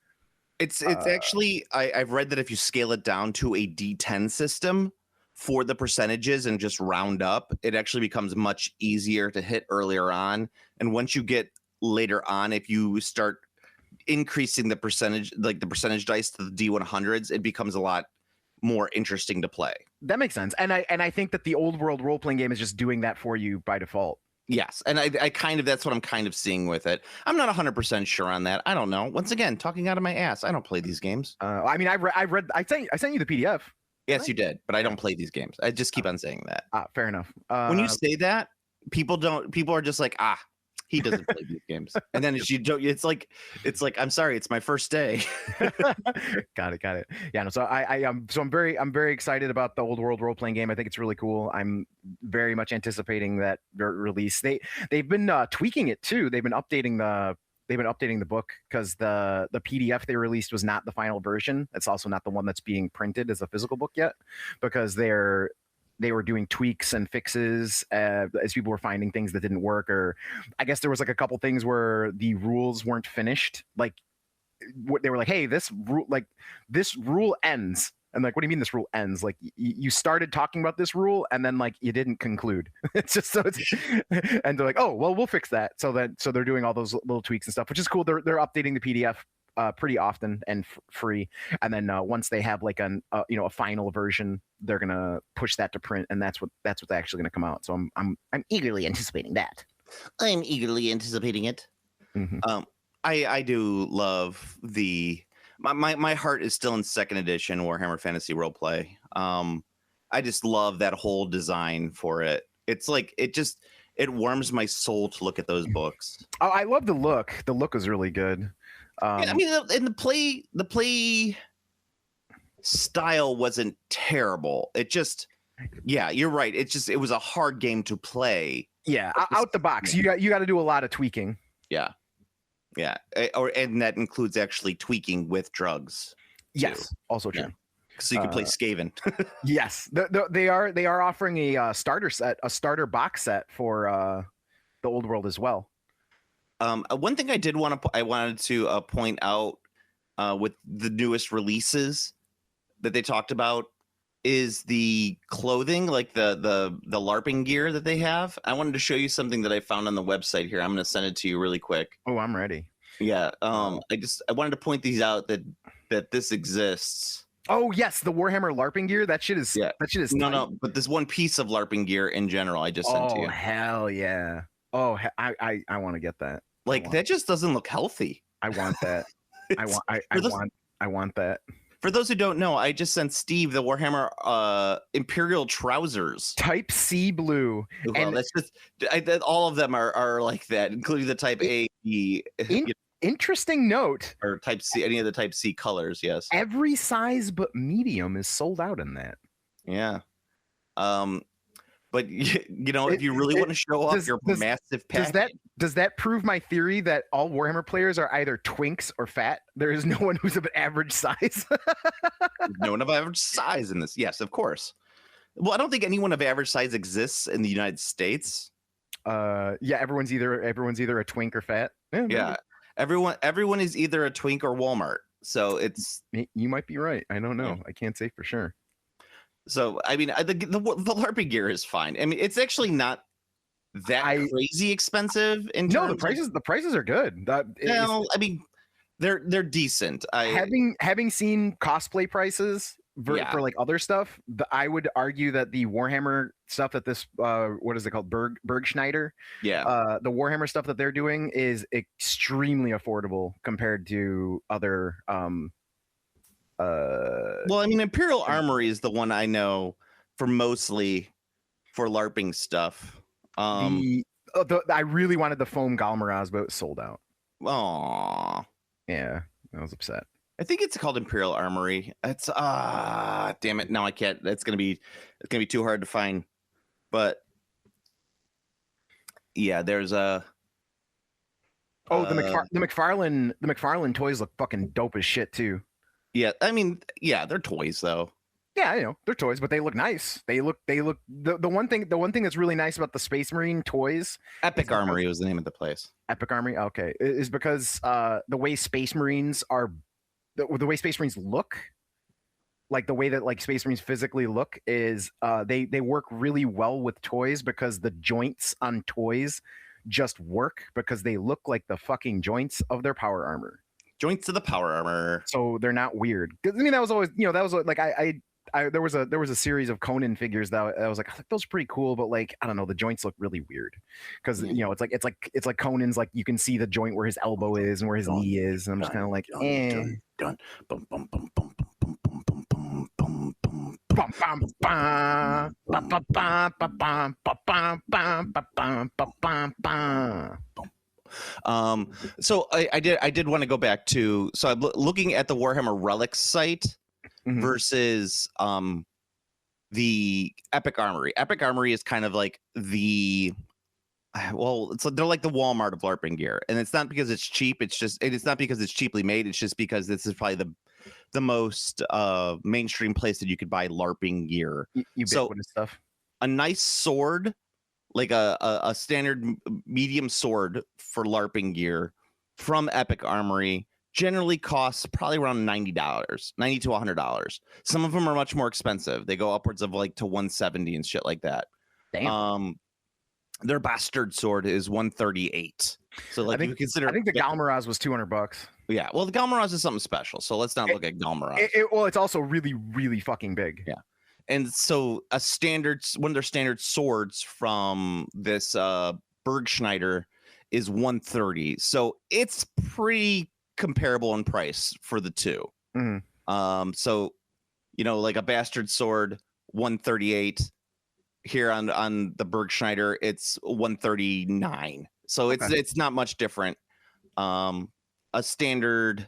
It's actually I've read that if you scale it down to a D10 system for the percentages and just round up, it actually becomes much easier to hit earlier on. And once you get later on, if you start increasing the percentage, like the percentage dice to the D100s, it becomes a lot more interesting to play. That makes sense. And I think that the old world role playing game is just doing that for you by default. Yes, and I kind of, that's what I'm kind of seeing with it. I'm not 100% sure on that. I don't know. Once again, talking out of my ass. I don't play these games. I mean, I sent you the PDF. Yes, right? you did, but I don't play these games. I just keep on saying that. Fair enough. When you say that, people are just like, he doesn't play these games. And then it's like, I'm sorry, it's my first day. Got it. Yeah, no, so I'm very excited about the old world role playing game. I think it's really cool. I'm very much anticipating that release. They've been tweaking it too. They've been updating the book, because the PDF they released was not the final version. It's also not the one that's being printed as a physical book yet, because they were doing tweaks and fixes as people were finding things that didn't work, or I guess there was like a couple things where the rules weren't finished. Like they were like, hey, this rule ends. And like, what do you mean this rule ends? Like you started talking about this rule and then like you didn't conclude. It's just and they're like, oh, well, we'll fix that. So they're doing all those little tweaks and stuff, which is cool. They're updating the PDF pretty often and free. And then once they have like a final version, they're gonna push that to print, and that's what's actually gonna come out. So I'm eagerly anticipating that. I'm eagerly anticipating it. Mm-hmm. I do love my heart is still in second edition Warhammer Fantasy Roleplay. I just love that whole design for it. It's like it warms my soul to look at those books. Oh, I love the look. The look is really good. I mean, and the play style wasn't terrible. It just, yeah, you're right. It was a hard game to play. Yeah, out the box, you got to do a lot of tweaking. Yeah, and that includes actually tweaking with drugs. Yes, also true. Yeah. So you can play Skaven. Yes, they are offering a starter box set for the old world as well. One thing I wanted to point out with the newest releases that they talked about is the clothing, like the LARPing gear that they have. I wanted to show you something that I found on the website here. I'm going to send it to you really quick. Oh, I'm ready. Yeah. I wanted to point these out that this exists. Oh yes, the Warhammer LARPing gear. That shit is no, but this one piece of LARPing gear in general I just sent to you. Oh hell yeah. Oh, I want to get that. Like that just doesn't look healthy. I want that. I want that. For those who don't know, I just sent Steve the Warhammer Imperial trousers. Type C blue. Well, and that's just all of them are like that, including the Type A, B. Interesting note. Or Type C, any of the Type C colors, yes. Every size but medium is sold out in that. Yeah. But if you really want to show off your massive package, does that prove my theory that all Warhammer players are either twinks or fat? There is no one who's of an average size. no one of average size in this. Yes, of course. Well, I don't think anyone of average size exists in the United States. Yeah, everyone's either a twink or fat. Yeah. Everyone is either a twink or Walmart. So you might be right. I don't know. Yeah. I can't say for sure. So I mean, the LARPing gear is fine. I mean, it's actually not that crazy expensive. The prices are good. I mean, they're decent. Having seen cosplay prices for like other stuff, I would argue that the Warhammer stuff that this what is it called, Bergschneider? Yeah. The Warhammer stuff that they're doing is extremely affordable compared to other. Well, I mean, Imperial Armory is the one I know for mostly for LARPing stuff. I really wanted the foam Galmaraz, but it was sold out. Aw. Yeah, I was upset. I think it's called Imperial Armory. It's damn it. Now I can't. It's gonna be too hard to find. But yeah, there's a. The McFarlane toys look fucking dope as shit too. Yeah, I mean, yeah, they're toys though. Yeah, I know they're toys, but they look nice. They look. The one thing that's really nice about the Space Marine toys. Epic Armory was the name of the place. Epic Armory, okay, is because the way Space Marines are, the way Space Marines look, like the way that like Space Marines physically look is they work really well with toys because the joints on toys just work because they look like the fucking joints of their power armor. Joints of the power armor. So they're not weird. Because I mean that was always that was like there was a series of Conan figures that I was like those are pretty cool, but like I don't know, the joints look really weird because it's like Conan's, like you can see the joint where his elbow is and where his knee is, and I'm just kind of like Dun. Bum, bum, bum, bum, bum, bum, bum, bum, bum, bum, bum, Bum, bum, bum, bum, bum, bum, bum, bum, bum, bum, bum, bum, bum. So I did want to go back to, so I'm looking at the Warhammer Relics site versus the Epic Armory. Epic Armory is kind of like they're like the Walmart of LARPing gear, and it's not because it's cheap. It's not because it's cheaply made. It's just because this is probably the most mainstream place that you could buy LARPing gear. Ubiquitous stuff. A nice sword, like a standard medium sword for LARPing gear from Epic Armory, generally costs probably around $90 to $100. Some of them are much more expensive. They go upwards of like to $170 and shit like that. Damn. Their bastard sword is $138. So like, I think the Galmaraz was $200. Yeah, well, the Galmaraz is something special, so let's not look at Galmaraz. Well, it's also really, really fucking big. Yeah, and so one of their standard swords from this Bergschneider is $130. So it's pretty comparable in price for the two. So like a bastard sword, $138. Here on the Bergschneider, it's $139. So it's not much different. A standard,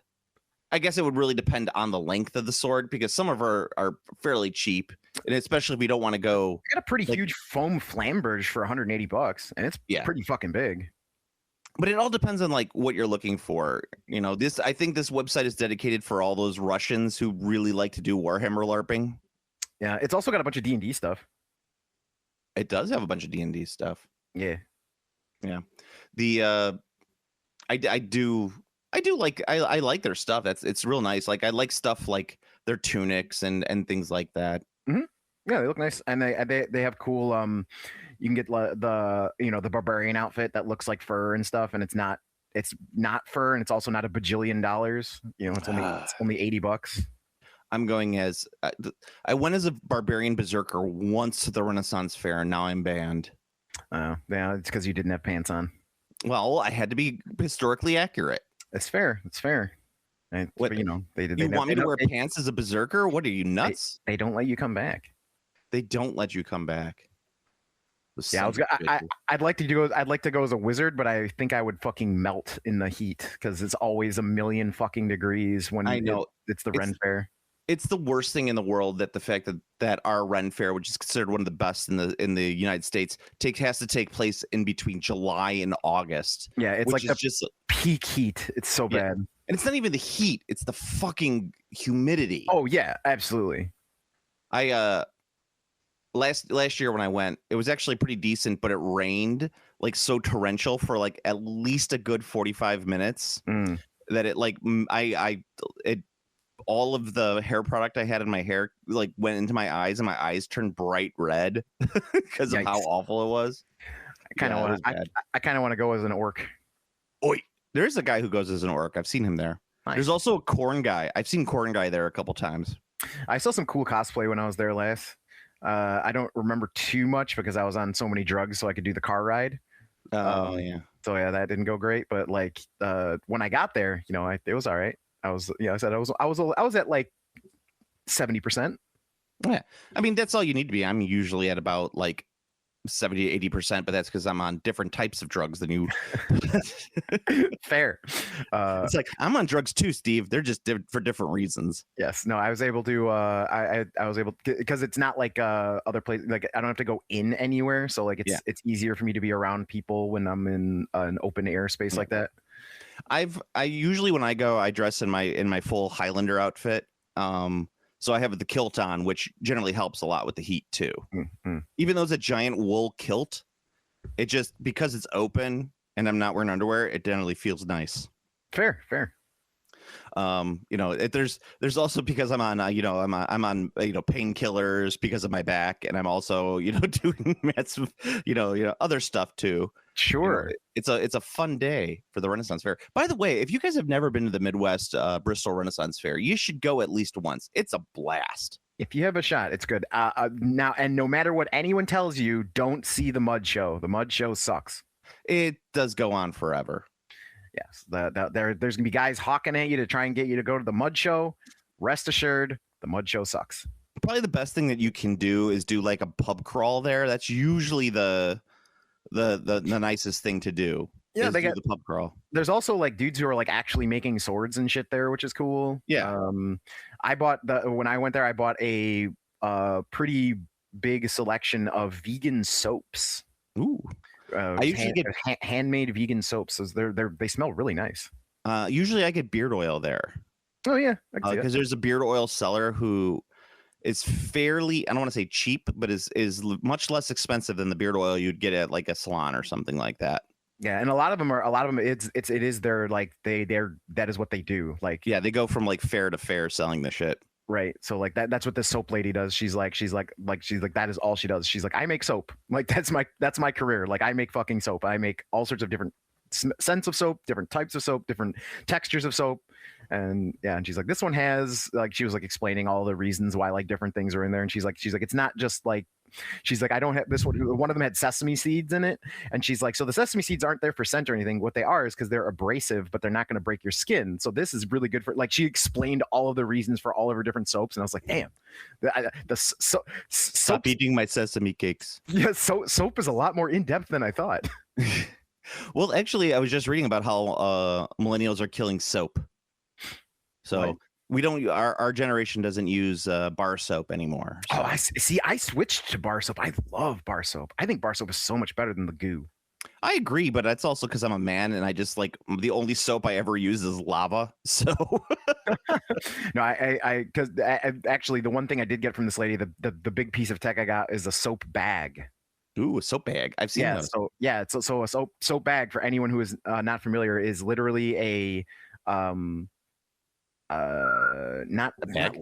I guess it would really depend on the length of the sword, because some of them are fairly cheap, and especially if we don't want to go. I got a pretty huge foam Flamberge for $180, and it's pretty fucking big. But it all depends on like what you're looking for. I think this website is dedicated for all those Russians who really like to do Warhammer LARPing. Yeah, it's also got a bunch of D&D stuff. It does have a bunch of D&D stuff. Yeah. The I like their stuff. It's real nice. Like I like stuff like their tunics and things like that. Yeah, they look nice, and they have cool. You can get the barbarian outfit that looks like fur and stuff, and it's not fur, and it's also not a bajillion dollars. It's only $80. I'm going as I went as a barbarian berserker once to the Renaissance Fair, and now I'm banned. Oh, yeah, it's because you didn't have pants on. Well, I had to be historically accurate. It's fair. It's fair. What, they want me to wear pants as a berserker? What are you, nuts? They don't let you come back. They don't let you come back. Yeah, I'd like to go as a wizard, but I think I would fucking melt in the heat because it's always a million fucking degrees when I know it's the Ren Fair. It's the worst thing in the world that the fact that our Ren Fair, which is considered one of the best in the United States, has to take place in between July and August. Yeah, it's like just peak heat. It's so bad. And it's not even the heat; it's the fucking humidity. Oh yeah, absolutely. I last year when I went, it was actually pretty decent, but it rained like so torrential for like at least a good 45 minutes that it like it all of the hair product I had in my hair like went into my eyes, and my eyes turned bright red because of how awful it was. I kind of want to go as an orc. Oi, there's a guy who goes as an orc. I've seen him there. Nice. There's also a corn guy. I've seen corn guy there a couple times. I saw some cool cosplay when I was there last. I don't remember too much because I was on so many drugs, so I could do the car ride. Oh yeah. So yeah, that didn't go great. But like when I got there, it was all right. I was at like 70%. Yeah, I mean that's all you need to be. I'm usually at about like 70 to 80%, but that's because I'm on different types of drugs than you. Fair. It's like I'm on drugs too, Steve. They're just for different reasons. Yes. No, I was able to. I was able because it's not like other places. Like I don't have to go in anywhere, so like it's easier for me to be around people when I'm in an open air space like that. I usually when I go, I dress in my full Highlander outfit. So I have the kilt on, which generally helps a lot with the heat too. Mm-hmm. Even though it's a giant wool kilt, it just because it's open and I'm not wearing underwear, it generally feels nice. Fair. There's also because I'm on I'm on painkillers because of my back, and I'm also doing massive other stuff too. Sure. It's a fun day for the Renaissance Fair. By the way, if you guys have never been to the Midwest Bristol Renaissance Fair, you should go at least once. It's a blast. If you have a shot, it's good. Now, and no matter what anyone tells you, don't see the mud show. The mud show sucks. It does go on forever. Yes, there's gonna be guys hawking at you to try and get you to go to the mud show. Rest assured, the mud show sucks. Probably the best thing that you can do is do like a pub crawl there. That's usually the nicest thing to do. Yeah, they do got the pub crawl. There's also like dudes who are like actually making swords and shit there, which is cool. Yeah. When I went there, I bought a pretty big selection of vegan soaps. Ooh. I usually get handmade vegan soaps. So they smell really nice. Usually I get beard oil there. Oh yeah, because there's a beard oil seller who is fairly, I don't want to say cheap, but is much less expensive than the beard oil you'd get at like a salon or something like that. Yeah, and a lot of them it is their like that is what they do. Like they go from like fair to fair selling the shit. Right. So like that's what this soap lady does. She's like that is all she does. She's like, I make soap. Like that's my career. Like I make fucking soap. I make all sorts of different scents of soap, different types of soap, different textures of soap. And she's like, this one has, like, she was like explaining all the reasons why like different things are in there. And she's like, it's not just like, she's like, I don't have this one of them had sesame seeds in it. And she's like, so the sesame seeds aren't there for scent or anything. What they are is because they're abrasive, but they're not going to break your skin. So this is really good for, like, she explained all of the reasons for all of her different soaps. And I was like, damn, Stop eating my sesame cakes. Yeah. Soap is a lot more in depth than I thought. Well, actually, I was just reading about how millennials are killing soap. So right. We don't. Our generation doesn't use bar soap anymore. So. Oh, I see. I switched to bar soap. I love bar soap. I think bar soap is so much better than the goo. I agree, but that's also because I'm a man and I just like the only soap I ever use is lava. So no, because actually the one thing I did get from this lady, the big piece of tech I got is a soap bag. Ooh, a soap bag. I've seen those. So a soap bag, for anyone who is not familiar, is literally a not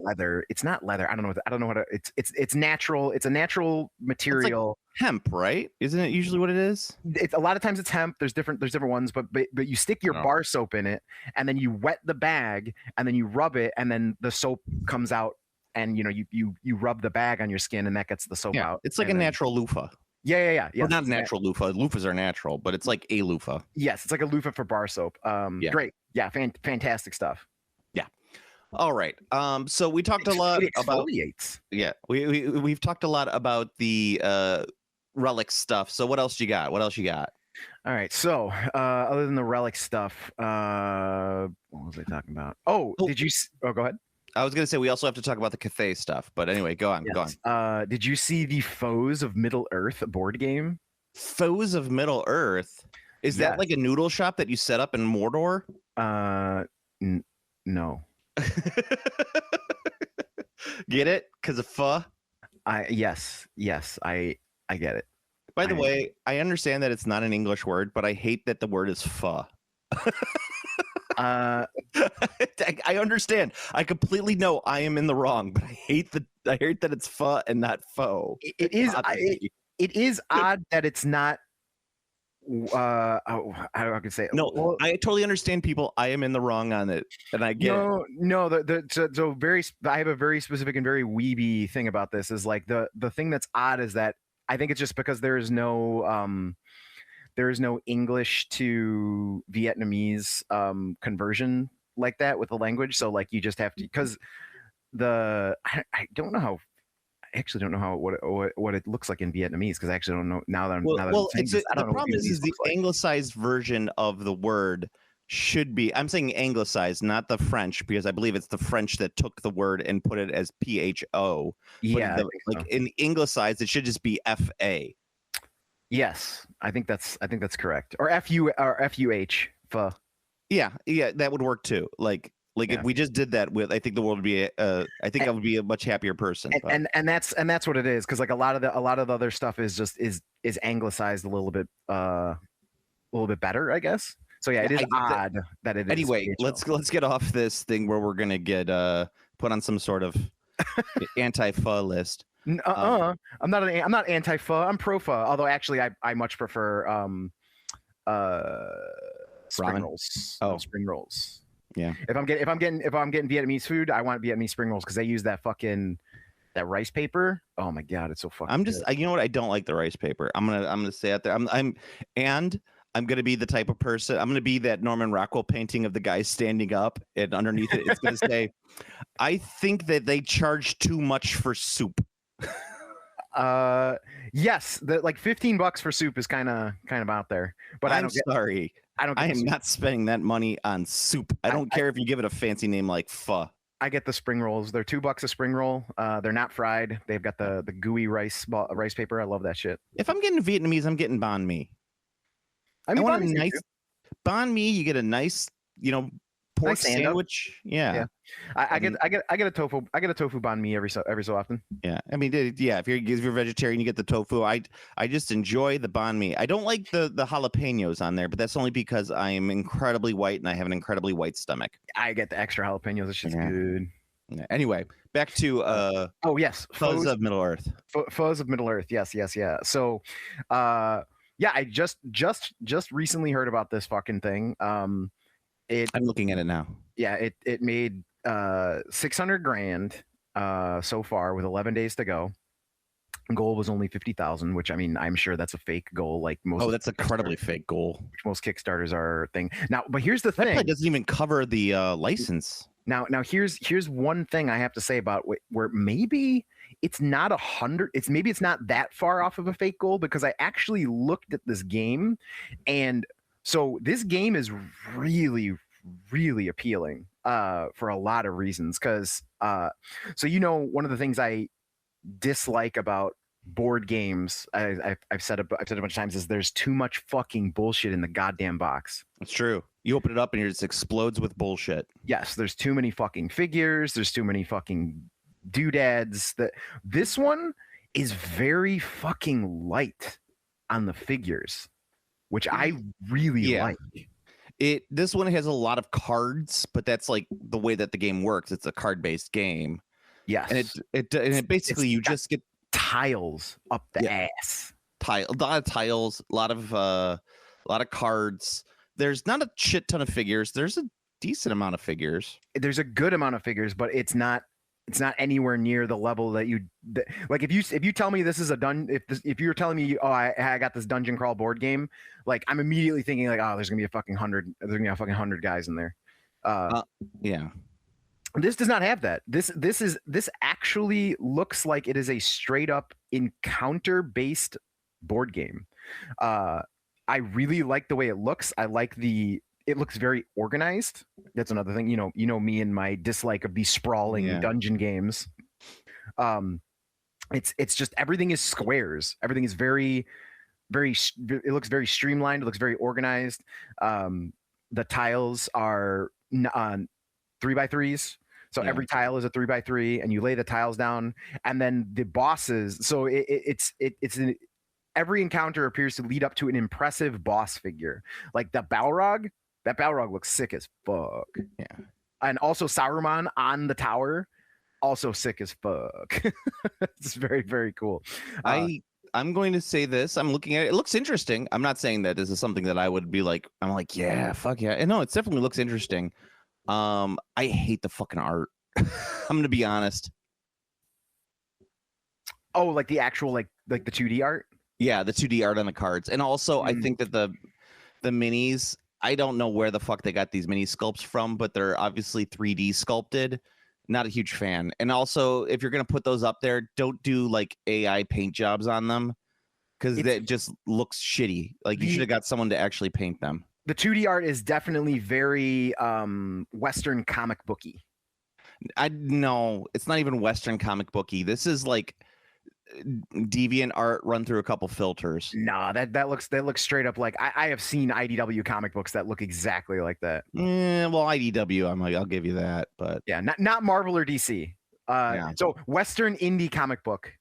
leather. It's not leather. I don't know what it's natural. It's a natural material. It's like hemp, right? Isn't it usually what it is? It's a lot of times it's hemp. There's different ones, but you stick your bar soap in it and then you wet the bag and then you rub it and then the soap comes out and you rub the bag on your skin and that gets the soap out. It's like a natural loofah. Yeah. Well, not a natural loofah. Loofahs are natural, but it's like a loofah. Yes, it's like a loofah for bar soap. Great. Yeah, fantastic stuff. Yeah. All right. So we talked a lot about exfoliates. Yeah. We've talked a lot about the relic stuff. So what else you got? All right. So other than the relic stuff, what was I talking about? Oh, did you? Oh, go ahead. I was gonna say we also have to talk about the Cathay stuff, but anyway, go on. Did you see the Foes of Middle Earth board game? Foes of Middle Earth? Is that like a noodle shop that you set up in Mordor? No. Get it? Because of pho? Yes, I get it. By the way, I understand that it's not an English word, but I hate that the word is pho. I understand. I completely know I am in the wrong, but I hate that it's pho and not faux. It is odd that it's not. How I can say it. No, well, I totally understand people. I am in the wrong on it, and I get it. No. I have a very specific and very weeby thing about this. Is like the thing that's odd is that I think it's just because there is no English to Vietnamese conversion like that with the language. So like you just have to, because I don't know how. actually don't know what it looks like in Vietnamese because I actually don't know now that I'm saying it's this, I the don't know what problem is Vietnamese the looks like. anglicized version of the word should be. I'm saying anglicized, not the French, because I believe it's the French that took the word and put it as PHO. Yeah, I think like so. in anglicized, it should just be FA. Yes, I think that's correct. Or FUH. Pho. Yeah, that would work too. Like Yeah. if we just did that with, I think the world would be. I think I would be a much happier person. And that's what it is because like a lot of the other stuff is just is anglicized a little bit better, I guess. So yeah, it is odd that it is. Anyway, PHO. let's get off this thing where we're gonna get put on some sort of anti-pho list. I'm not anti-pho. I'm pro-pho. Although actually, I much prefer spring Ramen? rolls. Oh. Spring rolls. Yeah. If I'm getting Vietnamese food, I want Vietnamese spring rolls because they use that rice paper. Oh my god, it's so fucking. I'm just, you know what? I don't like the rice paper. I'm gonna say out there. I'm gonna be the type of person. I'm gonna be that Norman Rockwell painting of the guy standing up, and underneath it, it's gonna say, "I think that they charge too much for soup." Yes, like $15 for soup is kind of out there. But I'm sorry. I am not spending that money on soup. I don't care if you give it a fancy name like pho. I get the spring rolls. They're $2 a spring roll. They're not fried. They've got the gooey rice paper. I love that shit. If I'm getting Vietnamese, I'm getting banh mi. I mean, want a nice banh mi. You get a nice, pork nice sandwich. Yeah. I get a tofu. I get a tofu banh mi every so often. Yeah. I mean, yeah. If you're vegetarian, you get the tofu. I just enjoy the banh mi. I don't like the jalapenos on there, but that's only because I am incredibly white and I have an incredibly white stomach. I get the extra jalapenos. It's just good. Yeah. Anyway, back to oh yes, Fuzz of Middle Earth. Fuzz of Middle Earth. Yes. So, yeah, I just recently heard about this fucking thing. I'm looking at it now. Yeah, it made $600,000 so far with 11 days to go. Goal was only 50,000, which I mean, I'm sure that's a fake goal. Like most. Oh, that's incredibly fake goal. Which most Kickstarters are a thing. Now, but here's the thing. That doesn't even cover the license. Now here's one thing I have to say about where maybe it's not 100. Maybe it's not that far off of a fake goal because I actually looked at this game, and so this game is really, really appealing for a lot of reasons. Because so one of the things I dislike about board games, I've said a bunch of times, is there's too much fucking bullshit in the goddamn box. It's true. You open it up and it just explodes with bullshit. Yes, there's too many fucking figures. There's too many fucking doodads. This one is very fucking light on the figures, which I really like. This one has a lot of cards, but that's like the way that the game works. It's a card-based game. Yes, and it basically you just get tiles up the ass. A lot of tiles, a lot of cards. There's not a shit ton of figures. There's a decent amount of figures. There's a good amount of figures, but it's not anywhere near the level that like. If you tell me this is if you're telling me, oh, I got this dungeon crawl board game, like I'm immediately thinking like, oh, there's gonna be a fucking 100 guys in there. Yeah. This does not have that. This actually looks like it is a straight up encounter based board game. I really like the way it looks. It looks very organized. That's another thing. You know me and my dislike of these sprawling dungeon games. It's just everything is squares. Everything is very, very. It looks very streamlined. It looks very organized. The tiles are 3x3s. So every tile is a 3x3, and you lay the tiles down, and then the bosses. So every encounter appears to lead up to an impressive boss figure, like the Balrog. That Balrog looks sick as fuck. Yeah, and also Saruman on the tower, also sick as fuck. It's very, very cool. I'm going to say this. I'm looking at it. It looks interesting. I'm not saying that this is something that I would be like. I'm like, yeah, fuck yeah. And no, it definitely looks interesting. I hate the fucking art. I'm gonna be honest. Oh, like the actual like the 2D art? Yeah, the 2D art on the cards. And also I think that the minis, I don't know where the fuck they got these mini sculpts from, but they're obviously 3D sculpted. Not a huge fan. And also, if you're gonna put those up there, don't do like AI paint jobs on them because that just looks shitty. Like you should have got someone to actually paint them. The 2D art is definitely very Western comic booky. No, it's not even Western comic booky. This is like deviant art run through a couple filters. Nah, that looks straight up like I have seen IDW comic books that look exactly like that. Well, IDW, I'm like, I'll give you that, but yeah, not Marvel or DC. So Western indie comic book.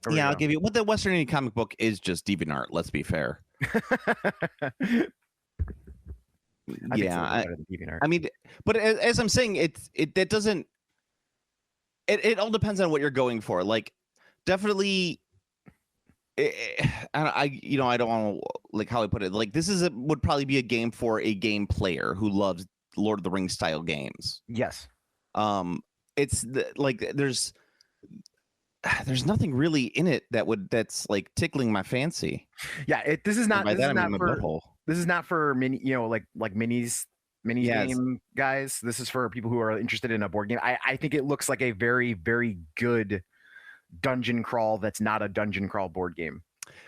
Yeah, I'll give you. What the Western indie comic book is just deviant art. Let's be fair. I mean, but as I'm saying, it doesn't. It all depends on what you're going for. Like, definitely. I don't want to like how I put it. Like, this would probably be a game for a game player who loves Lord of the Rings style games. Yes. It's like there's nothing really in it that's like tickling my fancy. Yeah, this is not. This is not for mini, like minis game guys. This is for people who are interested in a board game. I think it looks like a very, very good dungeon crawl that's not a dungeon crawl board game.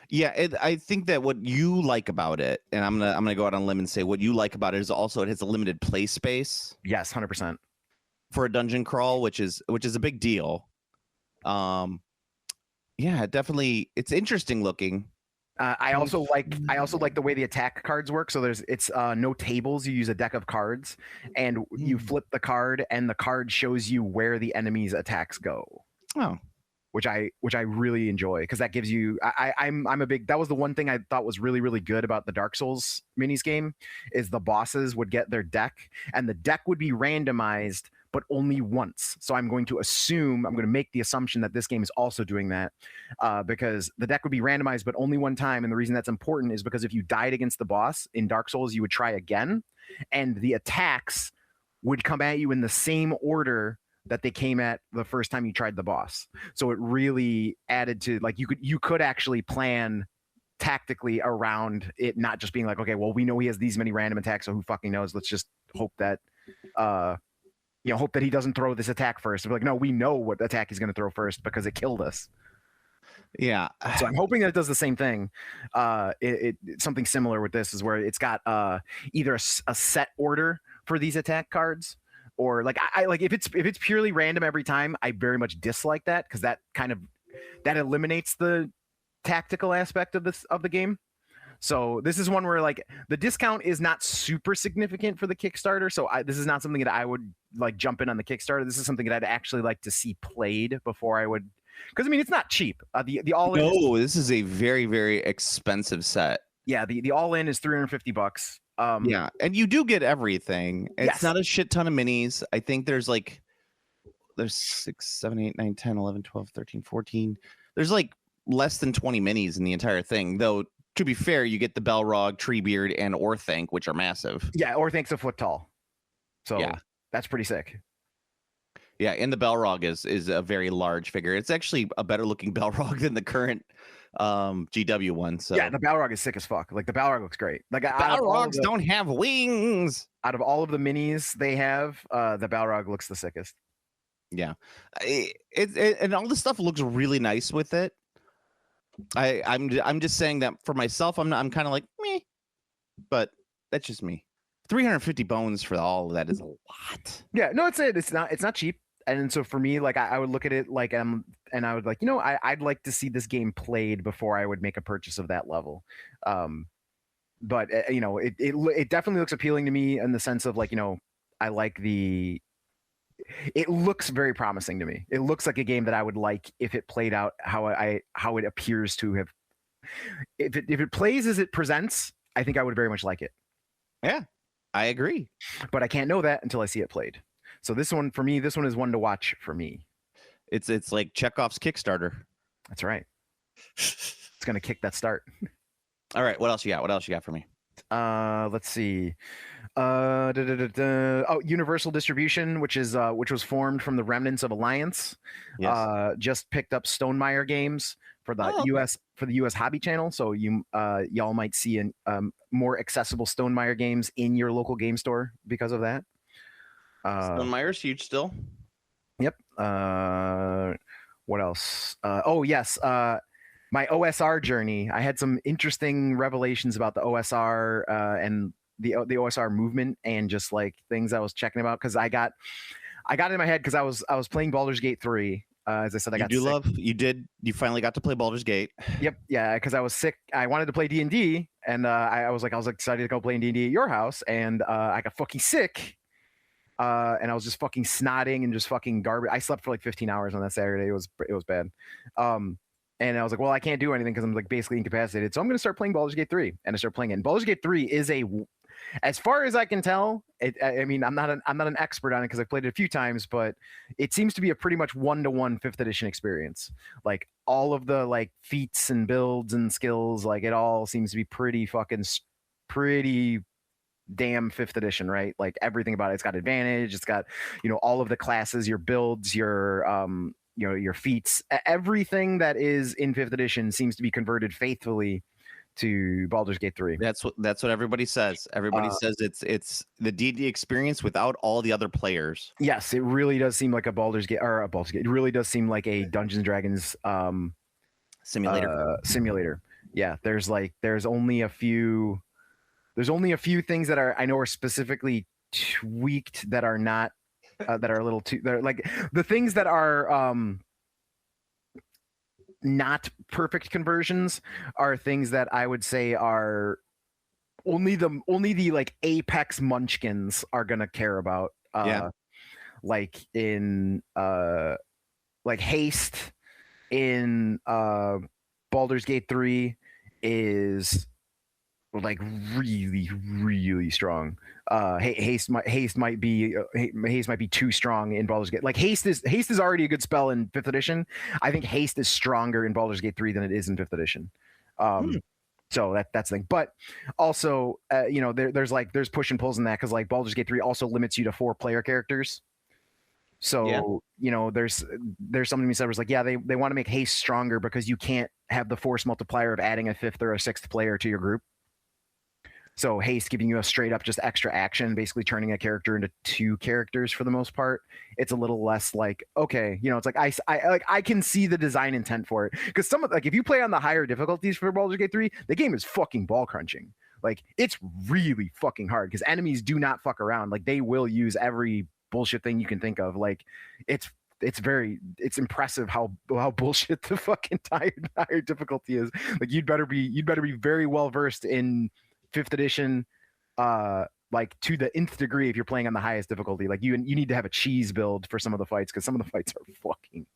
Yeah, I think that what you like about it, and I'm gonna go out on a limb and say what you like about it is also it has a limited play space. Yes, 100% for a dungeon crawl, which is a big deal. Yeah, definitely, it's interesting looking. I also like the way the attack cards work. So it's no tables. You use a deck of cards, and you flip the card, and the card shows you where the enemy's attacks go. Oh, which I really enjoy because that gives you. I'm a big. That was the one thing I thought was really, really good about the Dark Souls minis game is the bosses would get their deck, and the deck would be randomized, but only once. So I'm going to make the assumption that this game is also doing that because the deck would be randomized, but only one time. And the reason that's important is because if you died against the boss in Dark Souls, you would try again, and the attacks would come at you in the same order that they came at the first time you tried the boss. So it really added to like you could actually plan tactically around it not just being like, okay, well, we know he has these many random attacks, so who fucking knows? Let's just hope that hope that he doesn't throw this attack first. We're like, no, we know what attack he's going to throw first because it killed us. Yeah. So I'm hoping that it does the same thing. Something similar with this is where it's got either a set order for these attack cards, or like I like if it's purely random every time, I very much dislike that because that eliminates the tactical aspect of the game. So this is one where like the discount is not super significant for the Kickstarter. So this is not something that I would like jump in on the Kickstarter. This is something that I'd actually like to see played before I would, because I mean it's not cheap. The all in. No, this is a very, very expensive set. Yeah, the all in is $350. Yeah, and you do get everything. It's not a shit ton of minis. I think there's 6, 7, 8, 9, 10, 11, 12, 13, 14. There's like less than 20 minis in the entire thing. Though, to be fair, you get the Balrog, Treebeard, and Orthanc, which are massive. Yeah, Orthanc's a foot tall. So yeah, that's pretty sick. Yeah, and the Balrog is a very large figure. It's actually a better looking Balrog than the current GW one. So yeah, the Balrog is sick as fuck. Like the Balrog looks great. Like Balrogs don't have wings. Out of all of the minis they have, the Balrog looks the sickest. Yeah, and all the stuff looks really nice with it. I'm just saying that for myself, I'm kind of like meh, but that's just me. 350 bones for all of that is a lot. Yeah, no, it's not cheap. And so for me, like I would look at it like and I would like, I'd like to see this game played before I would make a purchase of that level. But it definitely looks appealing to me in the sense of like, I like it looks very promising to me. It looks like a game that I would like if it played out how it appears to have. If it plays as it presents, I think I would very much like it. Yeah, I agree. But I can't know that until I see it played. So this one is one to watch for me. It's like Chekhov's Kickstarter. That's right. It's gonna kick that start. All right, what else you got for me? Let's see. Universal Distribution, which was formed from the remnants of Alliance. Yes. Just picked up Stonemaier Games for the US Hobby Channel. So y'all might see more accessible Stonemaier games in your local game store because of that. Stonemeier's huge still. What else? Oh yes, my OSR journey. I had some interesting revelations about the OSR and the OSR movement and just like things I was checking about because I got it in my head because I was playing Baldur's Gate 3. As I said, I got sick. You finally got to play Baldur's Gate. Yep, yeah, because I was sick. I wanted to play D&D, and I was excited to go play D&D at your house, and I got fucking sick. And I was just fucking snotting and just fucking garbage. I slept for like 15 hours on that Saturday. It was bad. And I was like, well, I can't do anything because I'm like basically incapacitated. So I'm gonna start playing Baldur's Gate 3, and I start playing it. And Baldur's Gate 3 is as far as I can tell, I mean, I'm not an expert on it because I've played it a few times, but it seems to be a pretty much 1-to-1 5th edition experience. Like all of the like feats and builds and skills, like it all seems to be pretty damn 5th edition, right? Like everything about it's got advantage. It's got, all of the classes, your builds, your your feats, everything that is in 5th edition seems to be converted faithfully to Baldur's Gate 3. That's what everybody says. Everybody says it's the D&D experience without all the other players. Yes, it really does seem like a Baldur's Gate. It really does seem like a Dungeons and Dragons simulator. Yeah, there's only a few things that I know are specifically tweaked that are not that are a little too. They're like the things that are not perfect conversions are things that I would say are only the like apex munchkins are gonna care about. Like in like haste in Baldur's Gate 3 is like really strong. Haste might be too strong in Baldur's Gate. Like haste is already a good spell in 5th edition. I think haste is stronger in Baldur's Gate 3 than it is in 5th edition. So that's the thing. But also, there's push and pulls in that because like Baldur's Gate 3 also limits you to 4 player characters. So there's something we said was like, yeah, they want to make haste stronger because you can't have the force multiplier of adding a 5th or a 6th player to your group. So haste giving you a straight up just extra action, basically turning a character into 2 characters for the most part. It's a little less like, okay, it's like I can see the design intent for it because if you play on the higher difficulties for Baldur's Gate 3, the game is fucking ball crunching. Like it's really fucking hard because enemies do not fuck around. Like they will use every bullshit thing you can think of. Like it's impressive how bullshit the fucking higher difficulty is. Like you'd better be very well versed in 5th edition, like to the nth degree if you're playing on the highest difficulty. Like you need to have a cheese build for some of the fights because some of the fights are fucking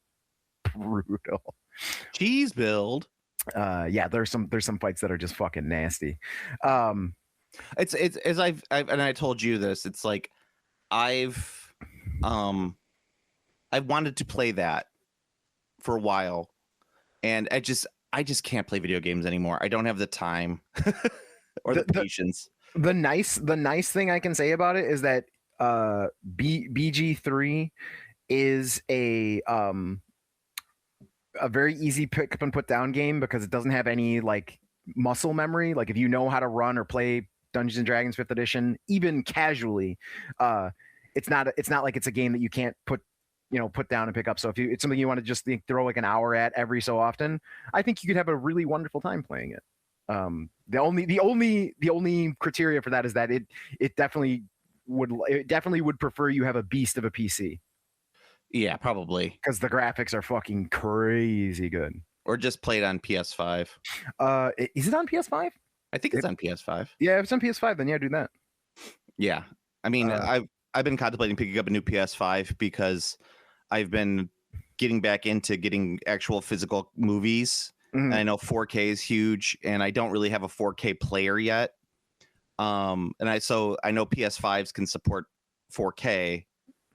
brutal. Cheese build. Yeah, there's some fights that are just fucking nasty. It's as I've and I told you this. It's like I've wanted to play that for a while, and I just can't play video games anymore. I don't have the time or the patience. The nice thing I can say about it is that BG3 is a very easy pick up and put down game because it doesn't have any like muscle memory. Like if you know how to run or play Dungeons and Dragons 5th edition, even casually, it's not like it's a game that you can't put down and pick up. So if it's something you want to just throw like an hour at every so often, I think you could have a really wonderful time playing it. The only criteria for that is that it definitely would prefer you have a beast of a PC. Yeah, probably because the graphics are fucking crazy good. Or just play it on PS5. Is it on PS5? I think it's on PS5. Yeah, if it's on PS5, then yeah, do that. Yeah, I mean, I've been contemplating picking up a new PS5 because I've been getting back into getting actual physical movies. Mm-hmm. And I know 4K is huge, and I don't really have a 4K player yet. And I know PS5s can support 4K,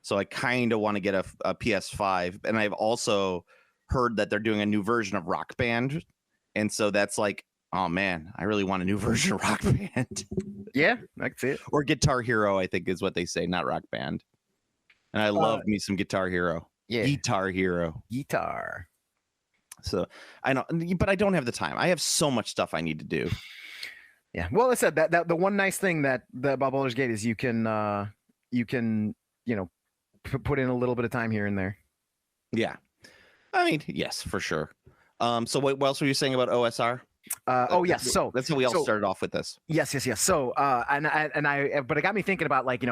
so I kind of want to get a PS5. And I've also heard that they're doing a new version of Rock Band, and so that's like, oh man, I really want a new version of Rock Band. Yeah, I can see it. Or Guitar Hero, I think is what they say, not Rock Band. And I love me some Guitar Hero. Yeah, Guitar Hero. Guitar. So I know, but I don't have the time. I have so much stuff I need to do. Yeah. Well, I said that the one nice thing that about Baldur's Gate is you can put in a little bit of time here and there. Yeah. I mean, yes, for sure. So what else were you saying about OSR? Yes. So that's how we all so started off with this. yes. So, but it got me thinking about like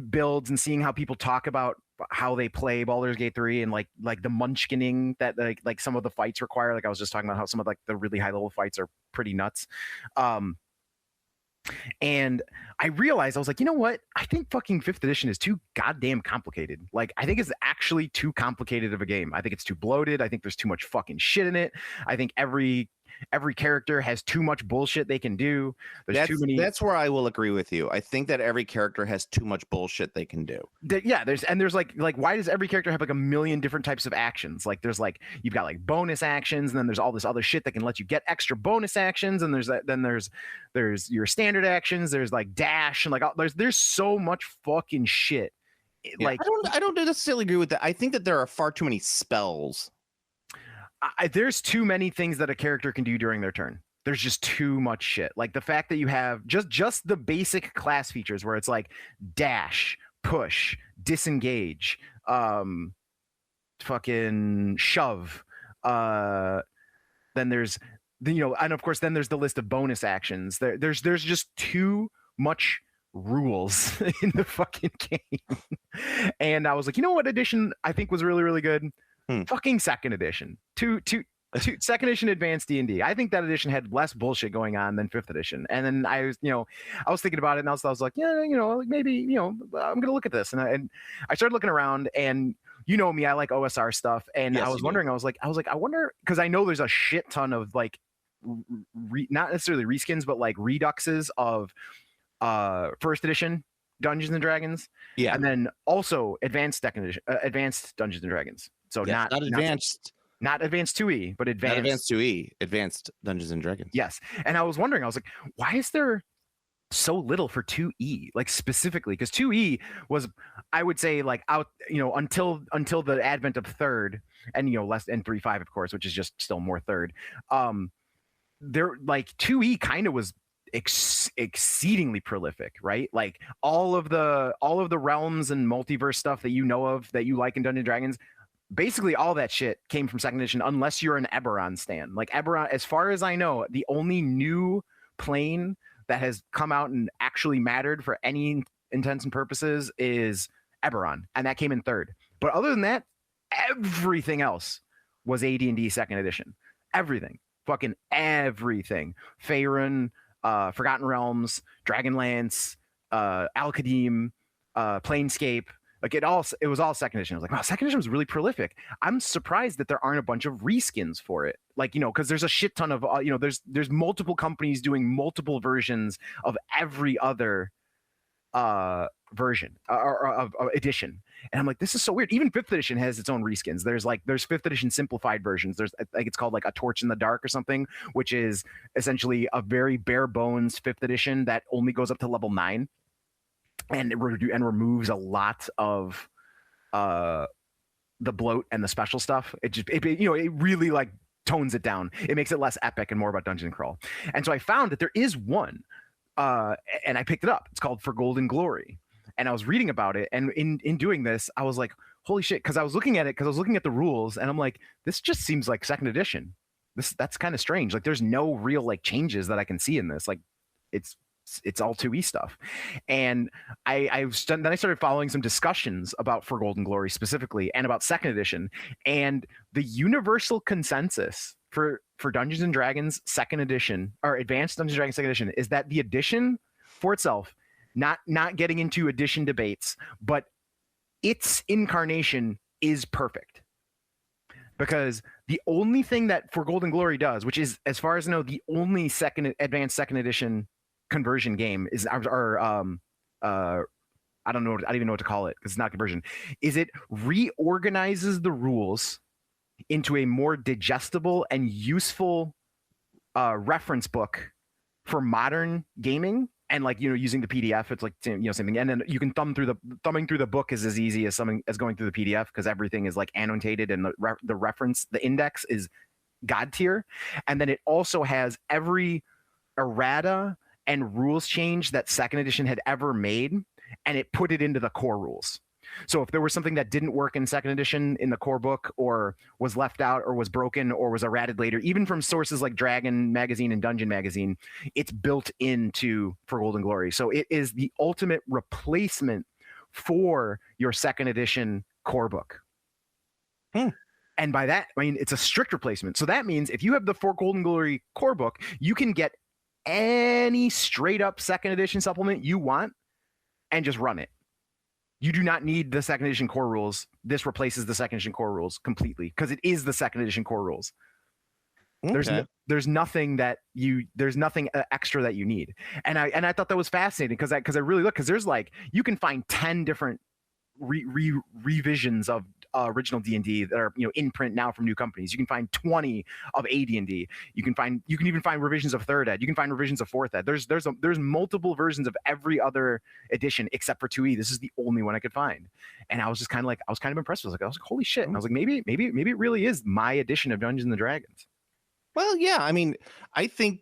builds and seeing how people talk about how they play Baldur's Gate 3 and like the munchkining that like some of the fights require. Like I was just talking about how some of like the really high level fights are pretty nuts. And I realized I was like, you know what? I think fucking 5th edition is too goddamn complicated. Like, I think it's actually too complicated of a game. I think it's too bloated. I think there's too much fucking shit in it. I think every character has too much bullshit they can do. There's too many. That's where I will agree with you. I think that every character has too much bullshit they can do. There's like why does every character have like a million different types of actions? Like there's like you've got like bonus actions, and then there's all this other shit that can let you get extra bonus actions, and there's your standard actions. There's like dash and like there's so much fucking shit. Yeah, like I don't necessarily agree with that. I think that there are far too many spells. There's too many things that a character can do during their turn. There's just too much shit. Like the fact that you have just the basic class features where it's like dash, push, disengage, fucking shove. Then there's and of course then there's the list of bonus actions. There's just too much rules in the fucking game. And I was like, you know what edition I think was really, really good? Fucking 2nd edition. Second edition advanced D&D. I think that edition had less bullshit going on than 5th edition. And then I was thinking about it, and I was like, yeah, like maybe I'm gonna look at this. And I started looking around, and you know me, I like OSR stuff. And yes, I was wondering, I was like, I wonder, because I know there's a shit ton of like not necessarily reskins, but like reduxes of 1st edition Dungeons and Dragons. Yeah. And then also advanced Dungeons and Dragons. So yes, not advanced. Not advanced 2E, but advanced. Not advanced 2E, advanced Dungeons and Dragons. Yes. And I was wondering, I was like, why is there so little for 2E? Like specifically, because 2E was, I would say, like out, until the advent of 3rd and less and 3.5, of course, which is just still more 3rd. There like 2E kind of was exceedingly prolific, right? Like all of the realms and multiverse stuff that you know of that you like in Dungeons and Dragons, basically all that shit came from 2nd edition, unless you're an Eberron stan. Like Eberron, as far as I know, the only new plane that has come out and actually mattered for any intents and purposes is Eberron, and that came in 3rd. But other than that, everything else was AD&D 2nd edition. Everything, fucking everything. Faerun, Forgotten Realms, Dragonlance, Al-Qadim, Planescape. Like it was all 2nd edition. I was like, wow, 2nd edition was really prolific. I'm surprised that there aren't a bunch of reskins for it. Like, because there's a shit ton of, there's multiple companies doing multiple versions of every other version or edition. And I'm like, this is so weird. Even 5th edition has its own reskins. There's 5th edition simplified versions. There's like, it's called like A Torch in the Dark or something, which is essentially a very bare bones 5th edition that only goes up to level 9. And removes a lot of the bloat and the special stuff. It really like tones it down. It makes it less epic and more about dungeon crawl. And so I found that there is one, and I picked it up. It's called For Golden Glory. And I was reading about it, and in doing this, I was like, holy shit, because I was looking at the rules, and I'm like, this just seems like 2nd edition. That's kind of strange. Like there's no real like changes that I can see in this. Like it's all 2E stuff. And then I started following some discussions about For Golden Glory specifically and about 2nd edition, and the universal consensus for Dungeons and Dragons 2nd edition or Advanced Dungeons and Dragons 2nd edition is that the edition for itself, not getting into edition debates, but its incarnation is perfect. Because the only thing that For Golden Glory does, which is, as far as I know, the only advanced 2nd edition conversion game is I don't even know what to call it because it's not conversion, is it reorganizes the rules into a more digestible and useful reference book for modern gaming. And like, using the PDF, it's like, same thing. And then you can thumbing through the book is as easy as going through the PDF, because everything is like annotated, and the reference, the index is God tier. And then it also has every errata and rules change that 2nd edition had ever made, and it put it into the core rules. So if there was something that didn't work in second edition in the core book, or was left out, or was broken, or was errated later, even from sources like Dragon Magazine and Dungeon Magazine, it's built into For Golden Glory. So it is the ultimate replacement for your second edition core book. And by that, I mean, it's a strict replacement. So that means if you have the For Golden Glory core book, you can get any straight up second edition supplement you want and just run it. You do not need the second edition core rules. This replaces the second edition core rules completely because it is the second edition core rules. Okay. There's nothing extra that you need. And I thought that was fascinating because I really look, because there's like, you can find 10 different revisions of original D&D that are, you know, in print now from new companies. You can find 20 of AD&D. You can even find revisions of third ed. You can find revisions of fourth ed. There's multiple versions of every other edition except for 2E. This is the only one I could find. And I was just kind of impressed. I was like, holy shit. And I was like, maybe it really is my edition of Dungeons and Dragons. Well, yeah, I mean, I think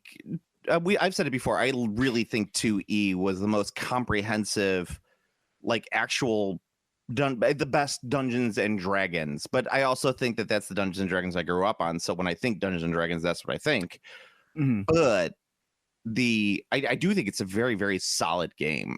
I've said it before. I really think 2E was the most comprehensive, like actual the best Dungeons and Dragons. But I also think that that's the Dungeons and Dragons I grew up on. So when I think Dungeons and Dragons, that's what I think. Mm-hmm. But I do think it's a very, very solid game.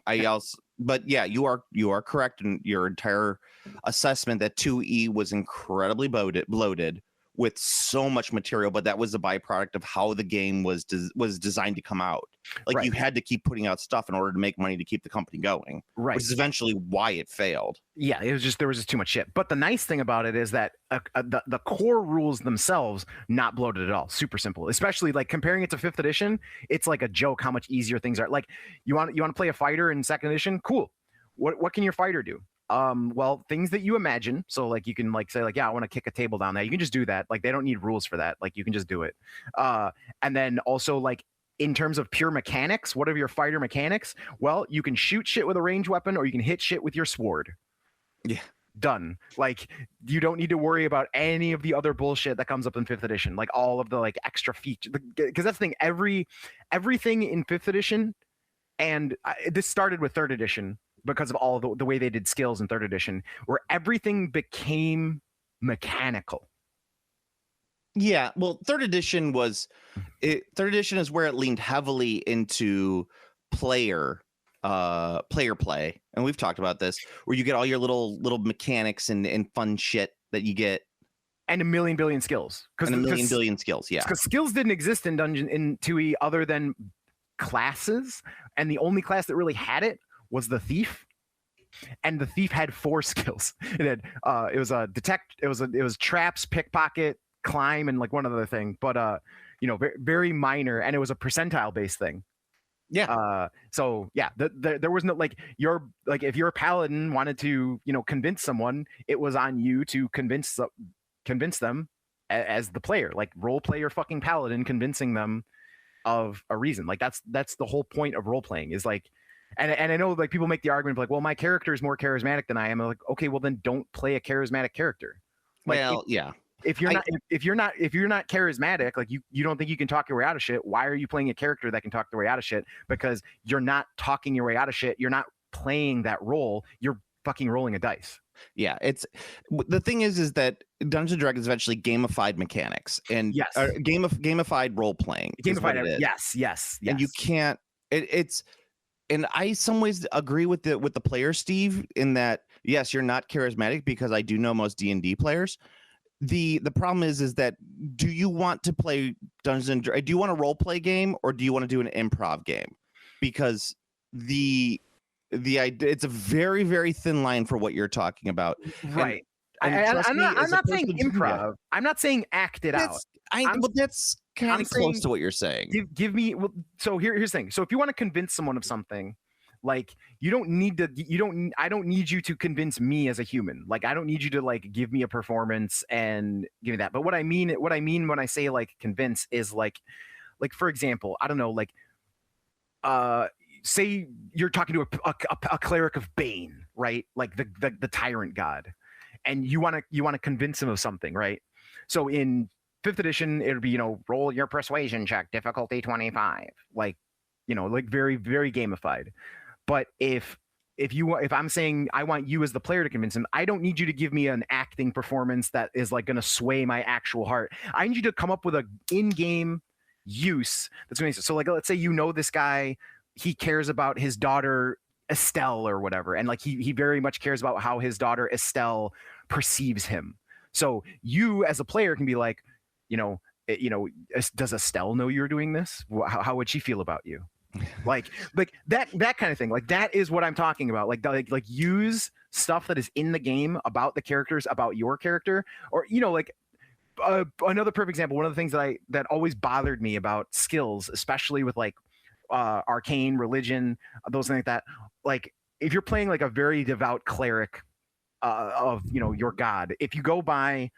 But yeah, you are correct in your entire assessment that 2E was incredibly bloated with so much material, but that was a byproduct of how the game was designed to come out. Like, right. You had to keep putting out stuff in order to make money to keep the company going, right? Which is eventually why it failed. Yeah, there was just too much shit. But the nice thing about it is that the core rules themselves not bloated at all. Super simple. Especially like comparing it to 5th edition, it's like a joke how much easier things are. Like, you want to play a fighter in 2nd edition? Cool. What can your fighter do? Well, things that you imagine. So like, you can like say like, yeah, I want to kick a table down there. You can just do that. Like, they don't need rules for that. Like, you can just do it. And then also, like, in terms of pure mechanics, what are your fighter mechanics? Well, you can shoot shit with a ranged weapon, or you can hit shit with your sword. Yeah. Done. Like, you don't need to worry about any of the other bullshit that comes up in 5th edition. Like, all of the like extra features, because that's the thing. Everything in 5th edition, and this started with 3rd edition because of all the way they did skills in 3rd edition, where everything became mechanical. Yeah, well, 3rd edition is where it leaned heavily into player play, and we've talked about this, where you get all your little mechanics and fun shit that you get, and a million billion skills. Billion skills, yeah. Because skills didn't exist in 2E other than classes, and the only class that really had it was the thief. And the thief had 4 skills. It was traps, pickpocket, climb, and like one other thing, but very, very minor, and it was a percentile based thing. Yeah. So yeah, there was no like, if your paladin wanted to convince someone, it was on you to convince them as the player, like role play your fucking paladin, convincing them of a reason. Like, that's the whole point of role playing, is like, and I know like people make the argument of like, well, my character is more charismatic than I am. I'm like, okay, well then don't play a charismatic character. Like, yeah. If you're not charismatic, like you don't think you can talk your way out of shit, why are you playing a character that can talk their way out of shit? Because you're not talking your way out of shit. You're not playing that role. You're fucking rolling a dice. Yeah, it's the thing is that Dungeons and Dragons eventually gamified mechanics and yes, gamified role playing. Gamified, yes. And you can't. It's. And I some ways agree with the player, Steve, in that yes, you're not charismatic, because I do know most D&D players. The problem is that, do you want to play Dungeons and Dragons? Do you want a role play game, or do you want to do an improv game? Because the idea, it's a very, very thin line for what you're talking about, right? I'm not saying improv. Yeah. I'm not saying act it out. That's kind of close to what you're saying. Give me. Well, so here's the thing. So if you want to convince someone of something, like, I don't need you to convince me as a human. Like, I don't need you to like give me a performance and give me that. But what I mean when I say like convince is like for example, I don't know, like say you're talking to a cleric of Bane, right? Like the tyrant god, and you want to convince him of something, right? So in 5th edition, it would be, roll your persuasion check, difficulty 25, like very, very gamified. But if if I'm saying I want you as the player to convince him, I don't need you to give me an acting performance that is like going to sway my actual heart. I need you to come up with a in-game use that's going to. So like, let's say this guy, he cares about his daughter Estelle or whatever, and like he very much cares about how his daughter Estelle perceives him. So you as a player can be like, does Estelle know you're doing this? How would she feel about you? like that kind of thing. Like that is what I'm talking about. Like use stuff that is in the game about the characters, about your character, or another perfect example. One of the things that always bothered me about skills, especially with like arcane, religion, those things like that. Like if you're playing like a very devout cleric of your god, if you go by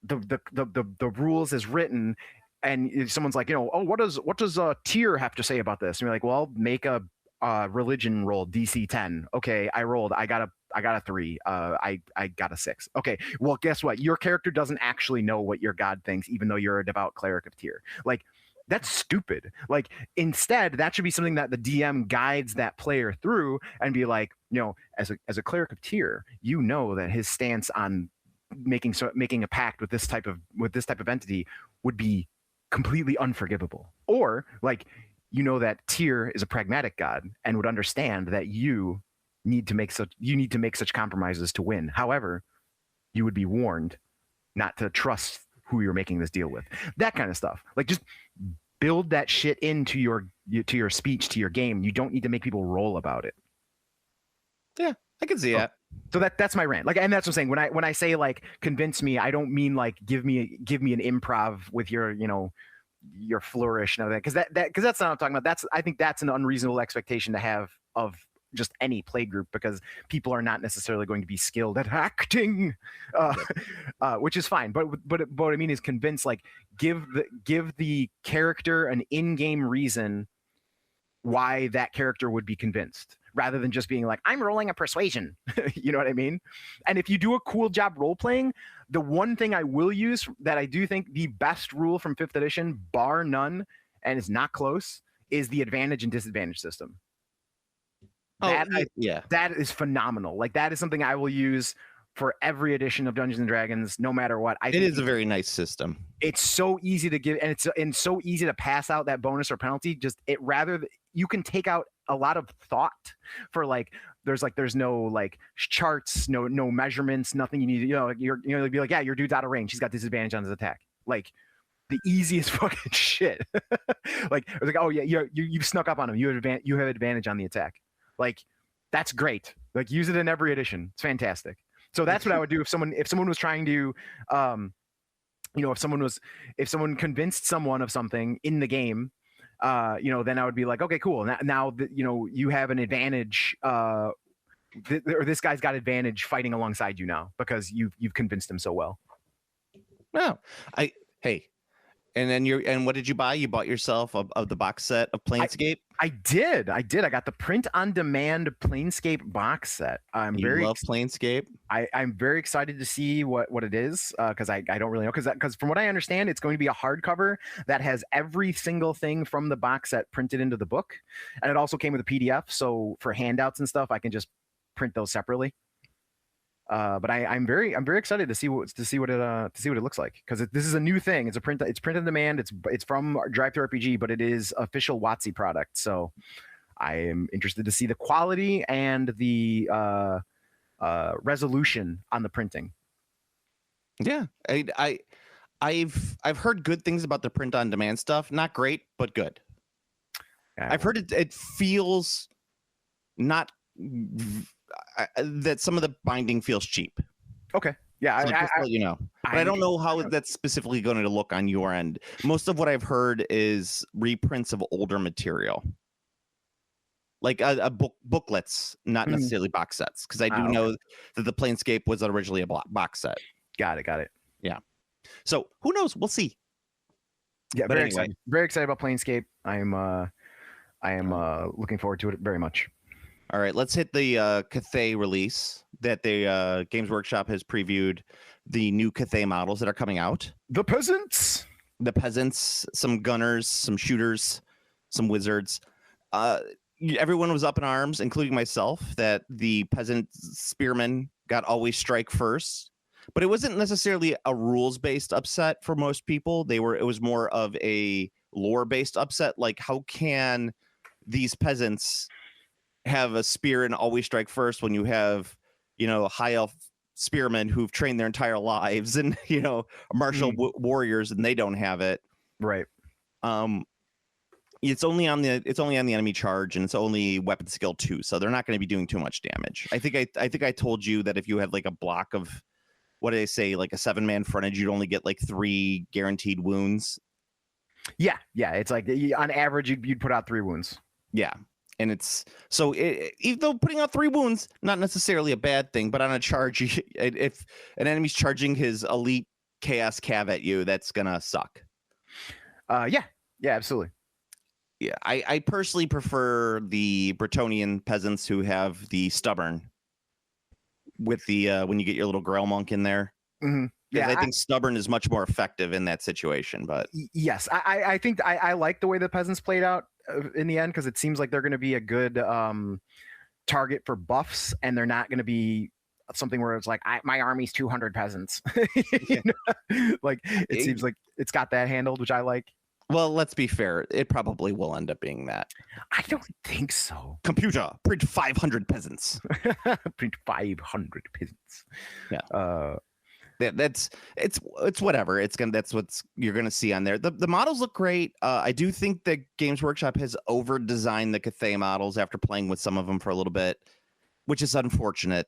the rules as written, and if someone's like, what does a tier have to say about this? And you're like, well, make a religion roll DC 10. Okay, I rolled. I got a 3. I got a 6. Okay, well, guess what? Your character doesn't actually know what your god thinks, even though you're a devout cleric of tier. Like that's stupid. Like instead, that should be something that the DM guides that player through and be like, as a cleric of tier, that his stance on making a pact with this type of entity would be completely unforgivable. Or like that Tyr is a pragmatic god and would understand that you need to make such compromises to win. However, you would be warned not to trust who you're making this deal with. That kind of stuff. Like just build that shit into your speech, to your game. You don't need to make people roll about it. Yeah, I can see that. So that's my rant. Like, and that's what I'm saying. When I say like convince me, I don't mean like give me an improv with your your flourish and all that, because that's not what I'm talking about. I think that's an unreasonable expectation to have of just any play group, because people are not necessarily going to be skilled at acting, which is fine. But what I mean is convince, like give the character an in-game reason why that character would be convinced, rather than just being like, I'm rolling a persuasion. You know what I mean? And if you do a cool job role playing, the one thing I will use that I do think the best rule from 5th edition, bar none, and it's not close, is the advantage and disadvantage system. That is phenomenal. Like that is something I will use for every edition of Dungeons and Dragons, no matter what. It is a very nice system. It's so easy to give, and so easy to pass out that bonus or penalty. You can take out a lot of thought for like there's no like charts, no measurements, nothing you need. You're be like, yeah, your dude's out of range. He's got disadvantage on his attack. Like the easiest fucking shit. Like oh yeah, you snuck up on him. You have advantage on the attack. Like that's great. Like use it in every edition. It's fantastic. So that's what I would do if someone was trying to, if someone convinced someone of something in the game, then I would be like, okay, cool. Now you have an advantage, or this guy's got advantage fighting alongside you now because you've convinced him so well. No, and then what did you buy? You bought yourself of the box set of Planescape? I did. I got the print on demand Planescape box set. You love Planescape? I'm very excited to see what it is, because I don't really know, because from what I understand, it's going to be a hardcover that has every single thing from the box set printed into the book, and it also came with a PDF. So for handouts and stuff, I can just print those separately. But I'm very excited to see what it looks like, because this is a new thing. It's print on demand. It's from Drive-Thru RPG, but it is official WotC product. So I am interested to see the quality and the resolution on the printing. Yeah, I've heard good things about the print on demand stuff. Not great, but good. I've heard it feels not. That some of the binding feels cheap. Okay. Yeah. So but I don't know how that's specifically going to look on your end. Most of what I've heard is reprints of older material, like booklets, not necessarily box sets, because I do know that the Planescape was originally a box set. Got it. Yeah. So who knows? We'll see. Yeah. But very excited about Planescape. I am looking forward to it very much. All right, let's hit the Cathay release that the Games Workshop has previewed, the new Cathay models that are coming out. The peasants, some gunners, some shooters, some wizards. everyone was up in arms, including myself, that the peasant spearmen got always strike first. But it wasn't necessarily a rules-based upset for most people. It was more of a lore-based upset. Like, how can these peasants have a spear and always strike first when you have, high elf spearmen who've trained their entire lives and, martial warriors, and they don't have it. Right. It's only on the enemy charge, and it's only weapon skill 2, so they're not going to be doing too much damage. I think I told you that if you had like a block of, what do they say, like a 7-man frontage, you'd only get like 3 guaranteed wounds. Yeah. It's like on average, you'd put out 3 wounds. Yeah. And it's so even though putting out 3 wounds, not necessarily a bad thing, but on a charge, if an enemy's charging his elite chaos cav at you, that's going to suck. Yeah, absolutely. Yeah. I personally prefer the Bretonnian peasants who have the stubborn with the when you get your little Grail monk in there. Mm-hmm. Yeah, I think stubborn is much more effective in that situation. But yes, I think I like the way the peasants played out in the end, because it seems like they're going to be a good target for buffs, and they're not going to be something where it's like my army's 200 peasants. Like it seems like it's got that handled, which I like. Well, let's be fair. It probably will end up being that. I don't think so. Computer, print 500 peasants. Print 500 peasants. Yeah. It's whatever. That's what you're gonna see on there. The models look great. I do think that Games Workshop has over designed the Cathay models after playing with some of them for a little bit, which is unfortunate.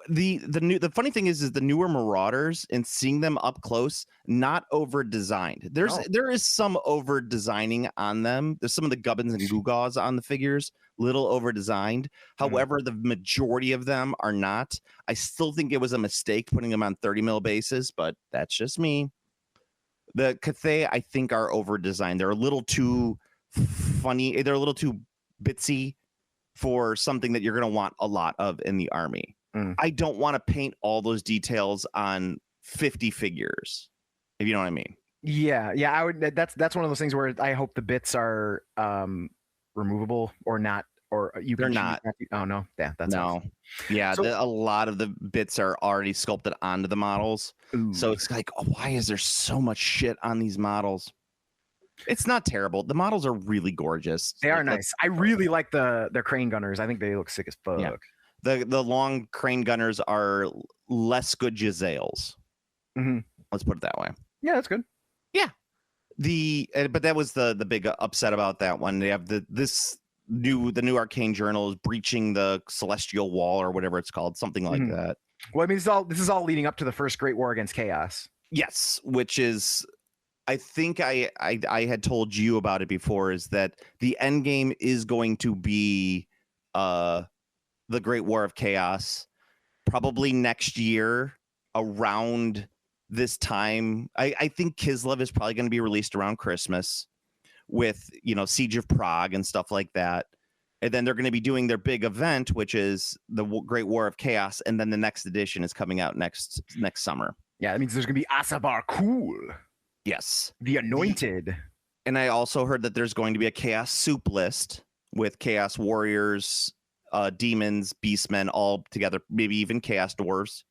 The funny thing is the newer Marauders, and seeing them up close, not over designed. There is some over designing on them. There's some of the gubbins and gewgaws on the figures, little over designed. However, the majority of them are not. I still think it was a mistake putting them on 30 mil bases, but that's just me. The Cathay, I think, are over designed. They're a little too funny. They're a little too bitsy for something that you're going to want a lot of in the army. I don't want to paint all those details on 50 figures, if you know what I mean. Yeah, I would. That's one of those things where I hope the bits are removable or not, or they're not. Oh no, that's no. Awesome. Yeah, so, a lot of the bits are already sculpted onto the models, so it's like, why is there so much shit on these models? It's not terrible. The models are really gorgeous. They are nice. I really like their crane gunners. I think they look sick as fuck. Yeah. The long crane gunners are less good Giselles. Let's put it that way. Yeah, that's good. Yeah. But that was the big upset about that one. They have the new Arcane Journal is breaching the Celestial Wall or whatever it's called, something like that. Well, I mean, this is all leading up to the first Great War against Chaos. Yes, which is, I think I had told you about it before, is that the end game is going to be the Great War of Chaos, probably next year around this time. I think Kislev is probably going to be released around Christmas with, Siege of Prague and stuff like that. And then they're going to be doing their big event, which is the Great War of Chaos. And then the next edition is coming out next summer. Yeah, that means there's going to be Asabar Cool. Yes. The Anointed. And I also heard that there's going to be a Chaos soup list with Chaos Warriors, demons, beastmen, all together, maybe even Chaos dwarves.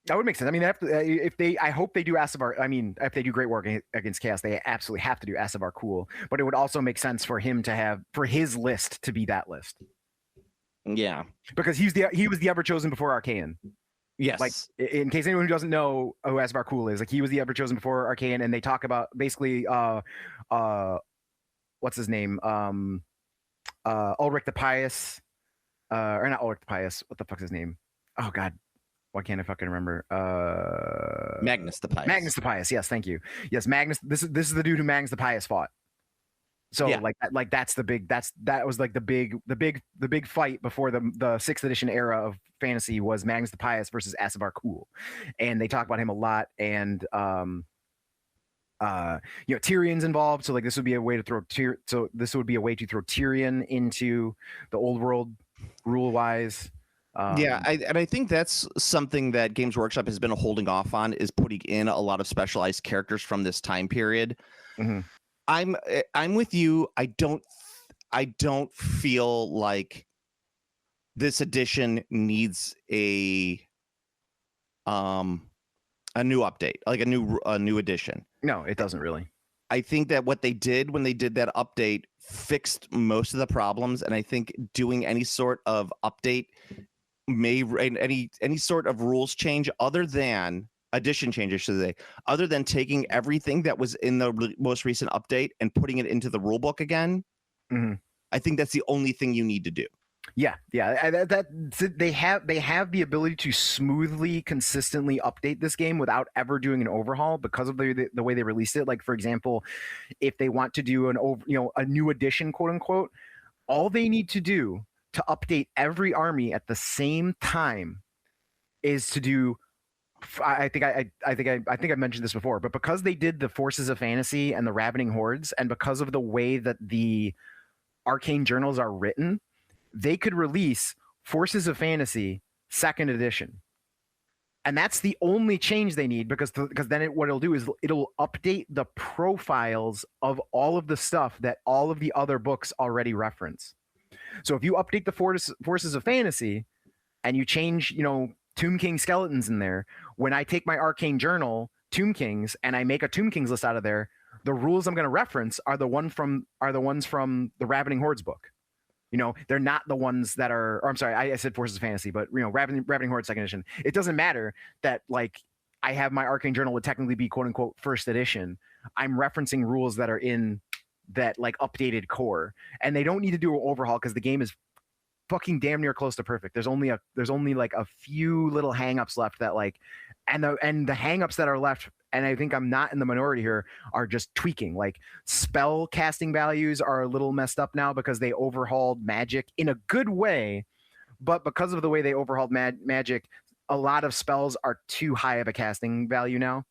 That would make sense. I mean, I hope they do Asabar. I mean, if they do Great War against Chaos, they absolutely have to do Asabar Cool. But it would also make sense for him to for his list to be that list. Yeah, because he was the ever chosen before Arcane. Yes. Like, in case anyone who doesn't know who Asabar Cool is, like, he was the ever chosen before Arcane, and they talk about basically what's his name, Ulrich the Pious. Or not Ulrich the Pious. What the fuck's his name? Oh God, why can't I fucking remember? Magnus the Pious. Magnus the Pious. Yes, thank you. Yes, Magnus. This is the dude who Magnus the Pious fought. So yeah. That's the big. That was like the big fight before the 6th edition era of fantasy was Magnus the Pious versus Asabar Cool, and they talk about him a lot. And Tyrion's involved, so like this would be a way to throw Tyrion into the old world rule wise. I think that's something that Games Workshop has been holding off on, is putting in a lot of specialized characters from this time period. I'm with you. I don't feel like this edition needs a new update, like a new edition. No, it doesn't really. I think that what they did when they did that update fixed most of the problems, and I think doing any sort of update any sort of rules change other than edition change, I should say, other than taking everything that was in the most recent update and putting it into the rule book again. Mm-hmm. I think that's the only thing you need to do. Yeah. They have the ability to smoothly, consistently update this game without ever doing an overhaul because of the way they released it. Like, for example, if they want to do a new edition, quote unquote, all they need to do to update every army at the same time is to do. I think I mentioned this before, but because they did the Forces of Fantasy and the Ravening Hordes, and because of the way that the arcane journals are written, they could release Forces of Fantasy 2nd edition. And that's the only change they need because then what it'll do is it'll update the profiles of all of the stuff that all of the other books already reference. So if you update the Forces of Fantasy and you change, Tomb King skeletons in there, when I take my arcane journal, Tomb Kings, and I make a Tomb Kings list out of there, the rules I'm going to reference are the ones from the Ravening Hordes book. They're not the ones that are, or I'm sorry, I said Forces of Fantasy, but Ravening Horde 2nd edition. It doesn't matter that like I have my arcane journal would technically be quote unquote 1st edition. I'm referencing rules that are in that like updated core, and they don't need to do an overhaul because the game is fucking damn near close to perfect. There's only like a few little hangups left that like, and the hangups that are left, and I think I'm not in the minority here, are just tweaking. Like spell casting values are a little messed up now because they overhauled magic in a good way, but because of the way they overhauled magic, a lot of spells are too high of a casting value now,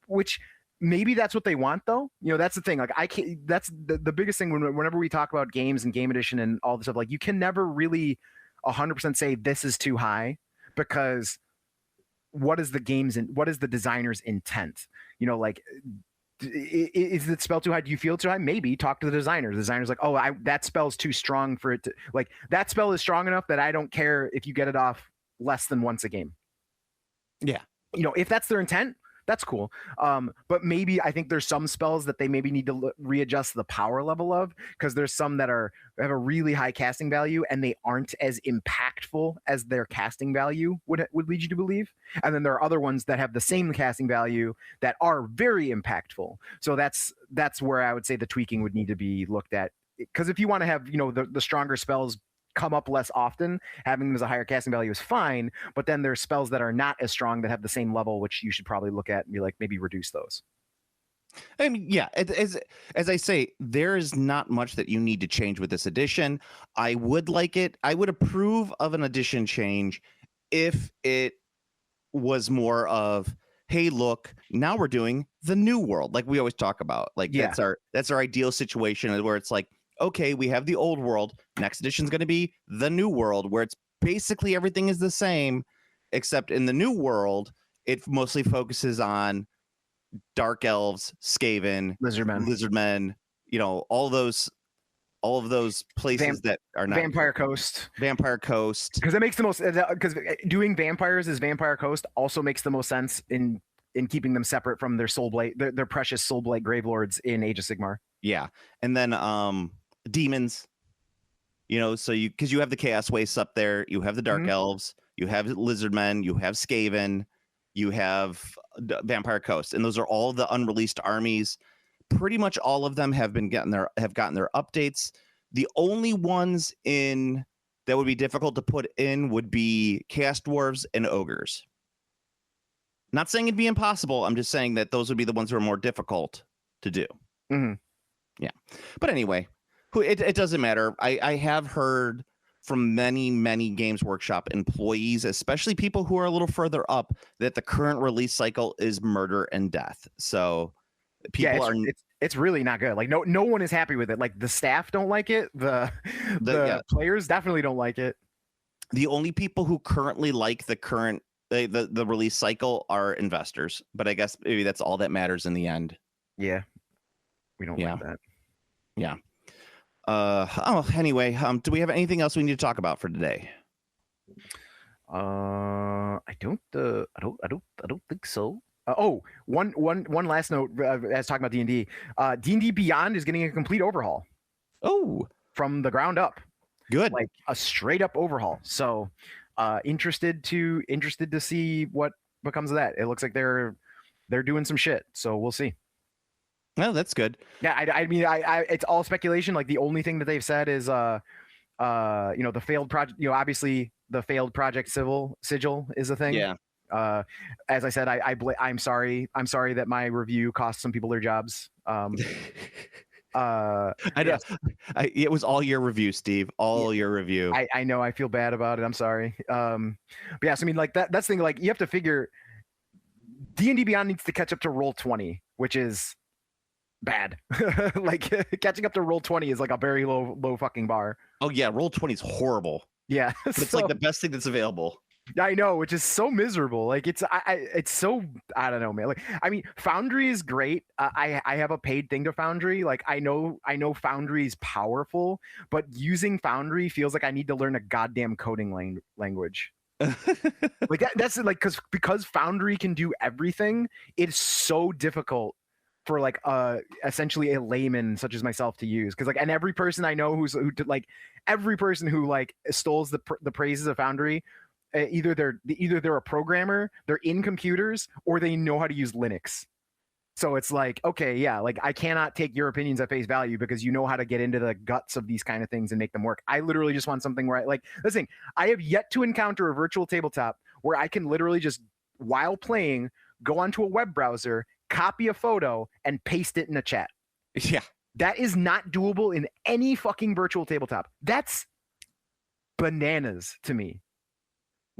which maybe that's what they want though. That's the thing. Like I can't, that's the biggest thing whenever we talk about games and game edition and all this stuff, like you can never really 100% say this is too high because what is the designer's intent? Like is the spell too high? Do you feel too high? Maybe talk to the designer. The designer's like, oh, that spell's too strong for it to, like, that spell is strong enough that I don't care if you get it off less than once a game. Yeah. If that's their intent, that's cool. But maybe I think there's some spells that they maybe need to readjust the power level of, because there's some that have a really high casting value and they aren't as impactful as their casting value would lead you to believe. And then there are other ones that have the same casting value that are very impactful. So that's where I would say the tweaking would need to be looked at. Because if you want to have the stronger spells come up less often, having them as a higher casting value is fine, but then there's spells that are not as strong that have the same level, which you should probably look at and be like, maybe reduce those. I mean, yeah, as I say, there is not much that you need to change with this edition. I would approve of an edition change if it was more of, hey, look, now we're doing the new world, like we always talk about. Like that's our ideal situation where it's like, okay, we have the old world. Next edition is going to be the new world, where it's basically everything is the same, except in the new world, it mostly focuses on dark elves, Skaven, lizardmen, all of those places that are not Vampire Coast. Because it makes the most, because doing vampires as Vampire Coast also makes the most sense in keeping them separate from their Soulblight, their precious Soulblight Gravelords in Age of Sigmar. Yeah, and then demons, so because you have the Chaos Wastes up there, you have the Dark Elves, you have Lizardmen, you have Skaven, you have Vampire Coast, and those are all the unreleased armies. Pretty much all of them have gotten their updates. The only ones in that would be difficult to put in would be Chaos Dwarves and Ogres. Not saying it'd be impossible. I'm just saying that those would be the ones who are more difficult to do. Mm-hmm. Yeah. But anyway, it doesn't matter. I have heard from many Games Workshop employees, especially people who are a little further up, that the current release cycle is murder and death. So people it's really not good. Like no one is happy with it. Like the staff don't like it. The players definitely don't like it. The only people who currently like the current the release cycle are investors, but I guess maybe that's all that matters in the end. Yeah. We don't like that. Yeah. Anyway, do we have anything else we need to talk about for today? I don't think so. One last note. As talking about D&D, D&D Beyond is getting a complete overhaul. Oh, from the ground up, good. like a straight up overhaul. So, interested to see what becomes of that. It looks like they're doing some shit. So we'll see. No, that's good. Yeah, I mean, it's all speculation. Like the only thing that they've said is, the failed project. Obviously the failed project sigil is a thing. Yeah. As I said, I'm sorry that my review cost some people their jobs. I know. Yes. It was all your review, Steve. All your review. I know. I feel bad about it. I'm sorry. But yes, I mean, like that's the thing. Like you have to figure D&D Beyond needs to catch up to Roll20, which is bad. Like catching up to Roll20 is like a very low fucking bar. Oh yeah, Roll20 is horrible. Yeah, but it's like the best thing that's available. I know, which is so miserable. Like it's so, I don't know, man. Like I mean, Foundry is great. I have a paid thing to Foundry. Like I know Foundry is powerful, but using Foundry feels like I need to learn a goddamn coding language. Like that's like because Foundry can do everything. It's so difficult for like essentially a layman such as myself to use, because like, and every person I know every person who like extols the praises of Foundry. Either they're a programmer, they're in computers, or they know how to use Linux. So it's like, okay, yeah, like I cannot take your opinions at face value because you know how to get into the guts of these kind of things and make them work. I literally just want something where listen, I have yet to encounter a virtual tabletop where I can literally just, while playing, go onto a web browser, copy a photo, and paste it in a chat. Yeah. That is not doable in any fucking virtual tabletop. That's bananas to me.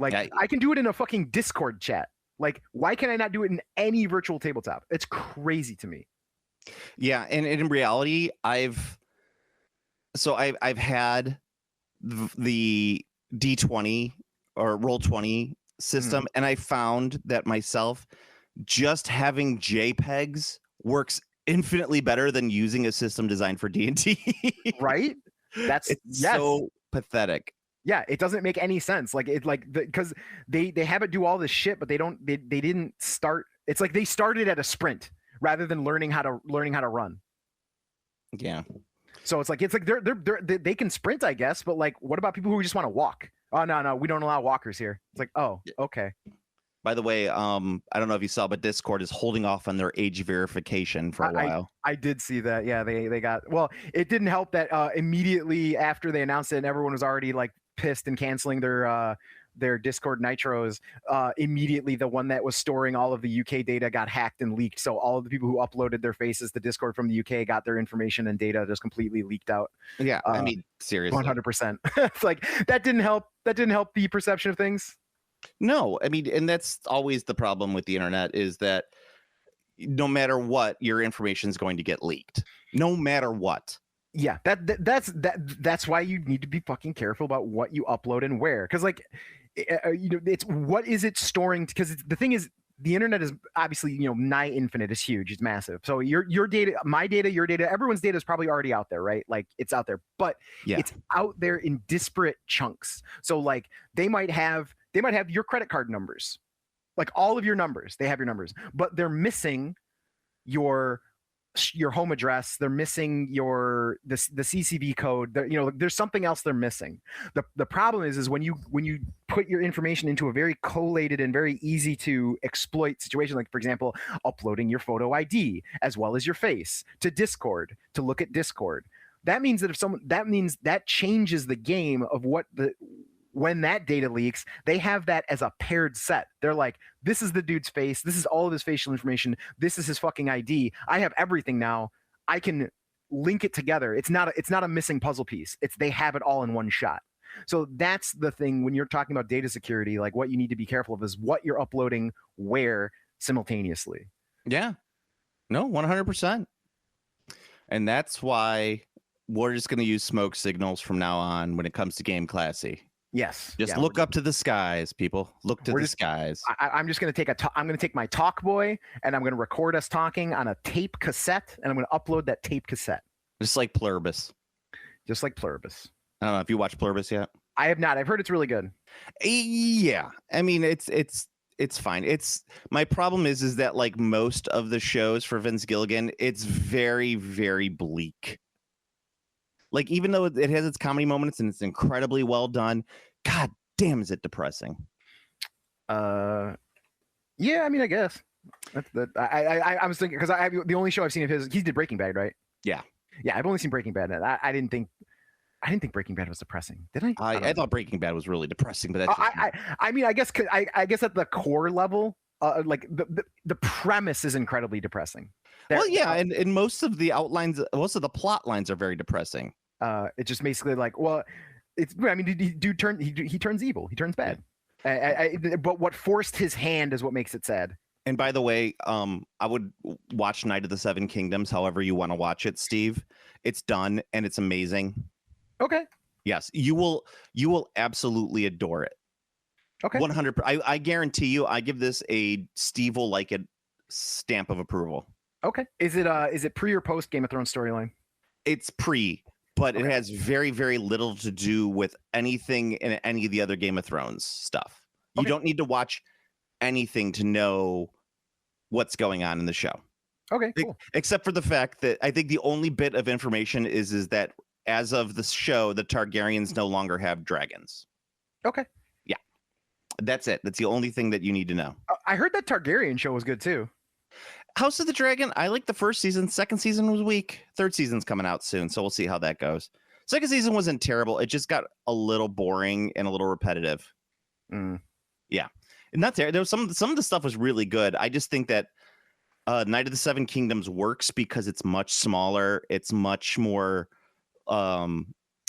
Like, yeah. I can do it in a fucking Discord chat. Like, why can I not do it in any virtual tabletop? It's crazy to me. Yeah, and in reality, I've had the D20 or Roll20 system, and I found that myself just having JPEGs works infinitely better than using a system designed for D&D. Right? It's so pathetic. Yeah, it doesn't make any sense. Like because they have it do all this shit, but they didn't start. It's like they started at a sprint rather than learning how to run. Yeah. So it's like they can sprint, I guess, but like, what about people who just want to walk? Oh no, we don't allow walkers here. It's like, oh, okay. By the way, I don't know if you saw, but Discord is holding off on their age verification for a while. I did see that. Yeah, they got. Well, it didn't help that immediately after they announced it, and everyone was already like pissed and canceling their Discord nitros. Immediately, the one that was storing all of the UK data got hacked and leaked. So all of the people who uploaded their faces to Discord from the UK got their information and data just completely leaked out. Yeah, I mean, seriously, 100%. It's like that didn't help. That didn't help the perception of things. No, I mean, and that's always the problem with the internet, is that no matter what, your information is going to get leaked. No matter what. Yeah, that's why you need to be fucking careful about what you upload and where, because like, it's what is it storing? Because the thing is, the internet is obviously nigh infinite. It's huge. It's massive. So your data, my data, your data, everyone's data is probably already out there, right? Like it's out there, but it's out there in disparate chunks. So like they might have your credit card numbers, like all of your numbers. They have your numbers, but they're missing your home address. They're missing the CCV code. There's something else they're missing. The problem is when you put your information into a very collated and very easy to exploit situation, like for example, uploading your photo ID as well as your face to Discord to look at Discord. That means that changes the game of when that data leaks, they have that as a paired set. They're like, this is the dude's face. This is all of his facial information. This is his fucking ID. I have everything now. I can link it together. It's not a missing puzzle piece. They have it all in one shot. So that's the thing when you're talking about data security, like what you need to be careful of is what you're uploading where simultaneously. Yeah. No, 100%. And that's why we're just going to use smoke signals from now on when it comes to Game Classy. Yes. Just look up to the skies, people. Look to the skies. I'm just going to I'm going to take my talk boy and I'm going to record us talking on a tape cassette and I'm going to upload that tape cassette. Just like Pluribus. just like Pluribus. I don't know if you watched Pluribus yet. I have not. I've heard it's really good. Yeah, I mean it's fine. It's my problem is that like most of the shows for Vince Gilligan, it's very, very bleak. Like even though it has its comedy moments and it's incredibly well done, god damn is it depressing. Yeah, I mean, I guess that's that. I was thinking because the only show I've seen of his, he did Breaking Bad, right? Yeah. I've only seen Breaking Bad. And I didn't think Breaking Bad was depressing. Did I? I thought Breaking Bad was really depressing, but that's I mean, I guess at the core level, like the premise is incredibly depressing. Well, yeah, and most of the outlines, most of the plot lines are very depressing. It's just basically like, well, it's. I mean, he turns evil. He turns bad. But what forced his hand is what makes it sad. And by the way, I would watch Night of the Seven Kingdoms, however you want to watch it, Steve. It's done and it's amazing. Okay. Yes, you will absolutely adore it. Okay. 100%. I guarantee you, I give this a Steve will like it stamp of approval. Okay. Is it pre or post Game of Thrones storyline? It's pre, but it has very, very little to do with anything in any of the other Game of Thrones stuff. You don't need to watch anything to know what's going on in the show. Okay, cool. Except for the fact that I think the only bit of information is that as of the show, the Targaryens no longer have dragons. Okay. Yeah. That's it. That's the only thing that you need to know. I heard that Targaryen show was good too. House of the Dragon, I like the first season. Second season was weak. Third season's coming out soon, so we'll see how that goes. Second season wasn't terrible. It just got a little boring and a little repetitive. Yeah. And that's there. There was some of the stuff was really good. I just think that Night of the Seven Kingdoms works because it's much smaller. It's much more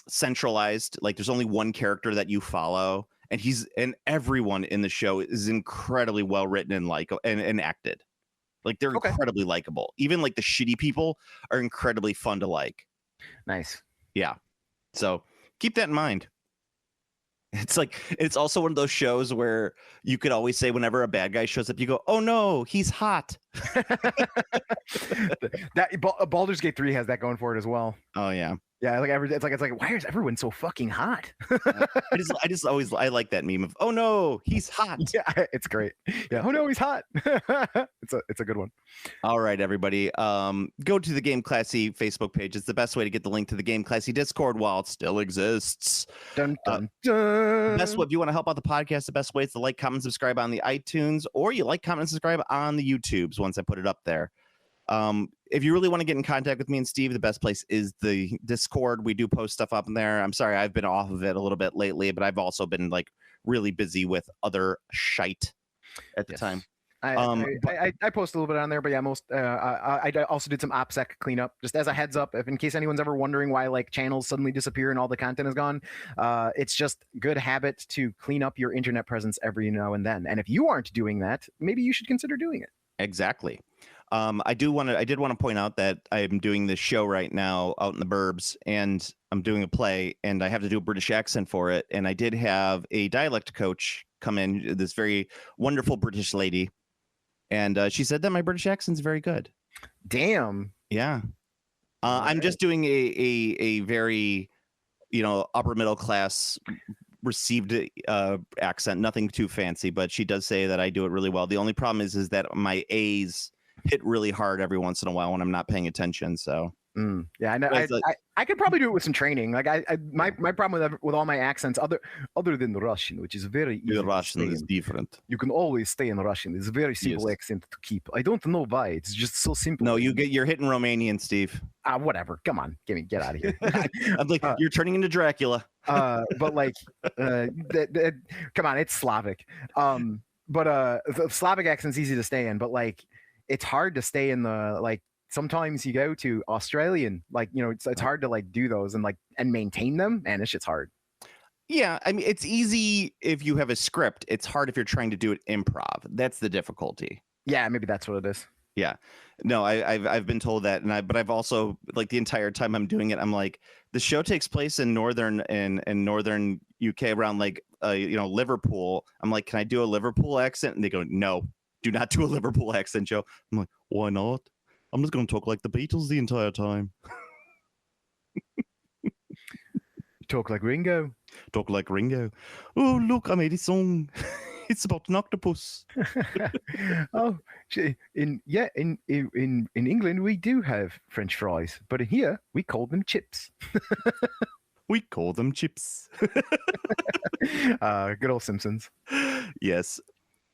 centralized. Like there's only one character that you follow, and everyone in the show is incredibly well written and acted. Like they're incredibly likable. Even like the shitty people are incredibly fun to like. Nice. Yeah. So keep that in mind. It's also one of those shows where you could always say whenever a bad guy shows up, you go, "Oh no, he's hot." Baldur's Gate 3 has that going for it as well. Oh yeah. Yeah, like it's like why is everyone so fucking hot? I just always like that meme of "Oh no, he's hot." Yeah, it's great. Yeah, oh no, he's hot. It's a good one. All right, everybody. Go to the Game Classy Facebook page. It's the best way to get the link to the Game Classy Discord while it still exists. Dun, dun, dun. Best way, if you want to help out the podcast, the best way is to like, comment, subscribe on the iTunes, or you like, comment, and subscribe on the YouTubes once I put it up there. If you really want to get in contact with me and Steve, the best place is the Discord. We do post stuff up in there. I'm sorry, I've been off of it a little bit lately, but I've also been like really busy with other shite at the time. I post a little bit on there, but yeah, I also did some OPSEC cleanup just as a heads up, if in case anyone's ever wondering why like channels suddenly disappear and all the content is gone. It's just good habit to clean up your internet presence every now and then. And if you aren't doing that, maybe you should consider doing it. Exactly. I did want to point out that I'm doing this show right now out in the burbs, and I'm doing a play, and I have to do a British accent for it. And I did have a dialect coach come in, this very wonderful British lady, and she said that my British accent's very good. Damn. Yeah. I'm just doing a very, upper middle class received accent, nothing too fancy, but she does say that I do it really well. The only problem is that my A's hit really hard every once in a while when I'm not paying attention. So yeah, I know. I could probably do it with some training. Like my problem with all my accents, other than the Russian, which is very easy. The Russian is different. You can always stay in Russian. It's a very simple accent to keep. I don't know why. It's just so simple. No, you're hitting Romanian, Steve. Whatever. Come on, get out of here. I'm like, you're turning into Dracula. But like, come on, it's Slavic. But the Slavic accent's easy to stay in, but like, it's hard to stay in the like. Sometimes you go to Australian, like, it's hard to like do those and maintain them, and it's just hard. Yeah, I mean, it's easy if you have a script. It's hard if you're trying to do it improv. That's the difficulty. Yeah, maybe that's what it is. Yeah, no, I've been told that, but I've also, like, the entire time I'm doing it, I'm like, the show takes place in northern UK around like Liverpool. I'm like, can I do a Liverpool accent? And they go, no, do not do a Liverpool accent, Joe. I'm like, why not? I'm just going to talk like the Beatles the entire time. Talk like Ringo. Talk like Ringo. Oh, look, I made a song. It's about an octopus. Oh, in England we do have French fries, but here we call them chips. We call them chips. Good old Simpsons. Yes.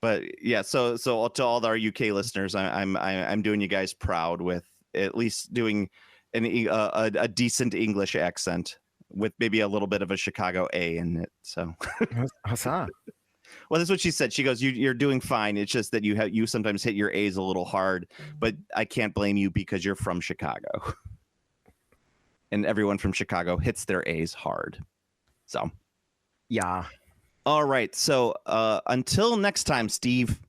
But yeah, so to all our UK listeners, I'm doing you guys proud with at least doing a decent English accent with maybe a little bit of a Chicago A in it. So, Huzzah. well, that's what she said. She goes, "You're doing fine. It's just that you sometimes hit your A's a little hard, but I can't blame you because you're from Chicago, and everyone from Chicago hits their A's hard." So, Yeah. all right. So until next time, Steve.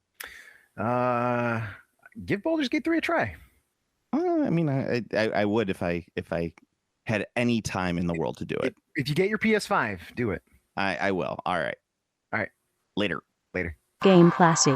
Give Baldur's Gate 3 a try. I mean, I would if I had any time in the world to do it. If you get your PS5, do it. I will. All right. All right. Later. Later. Game Plushy.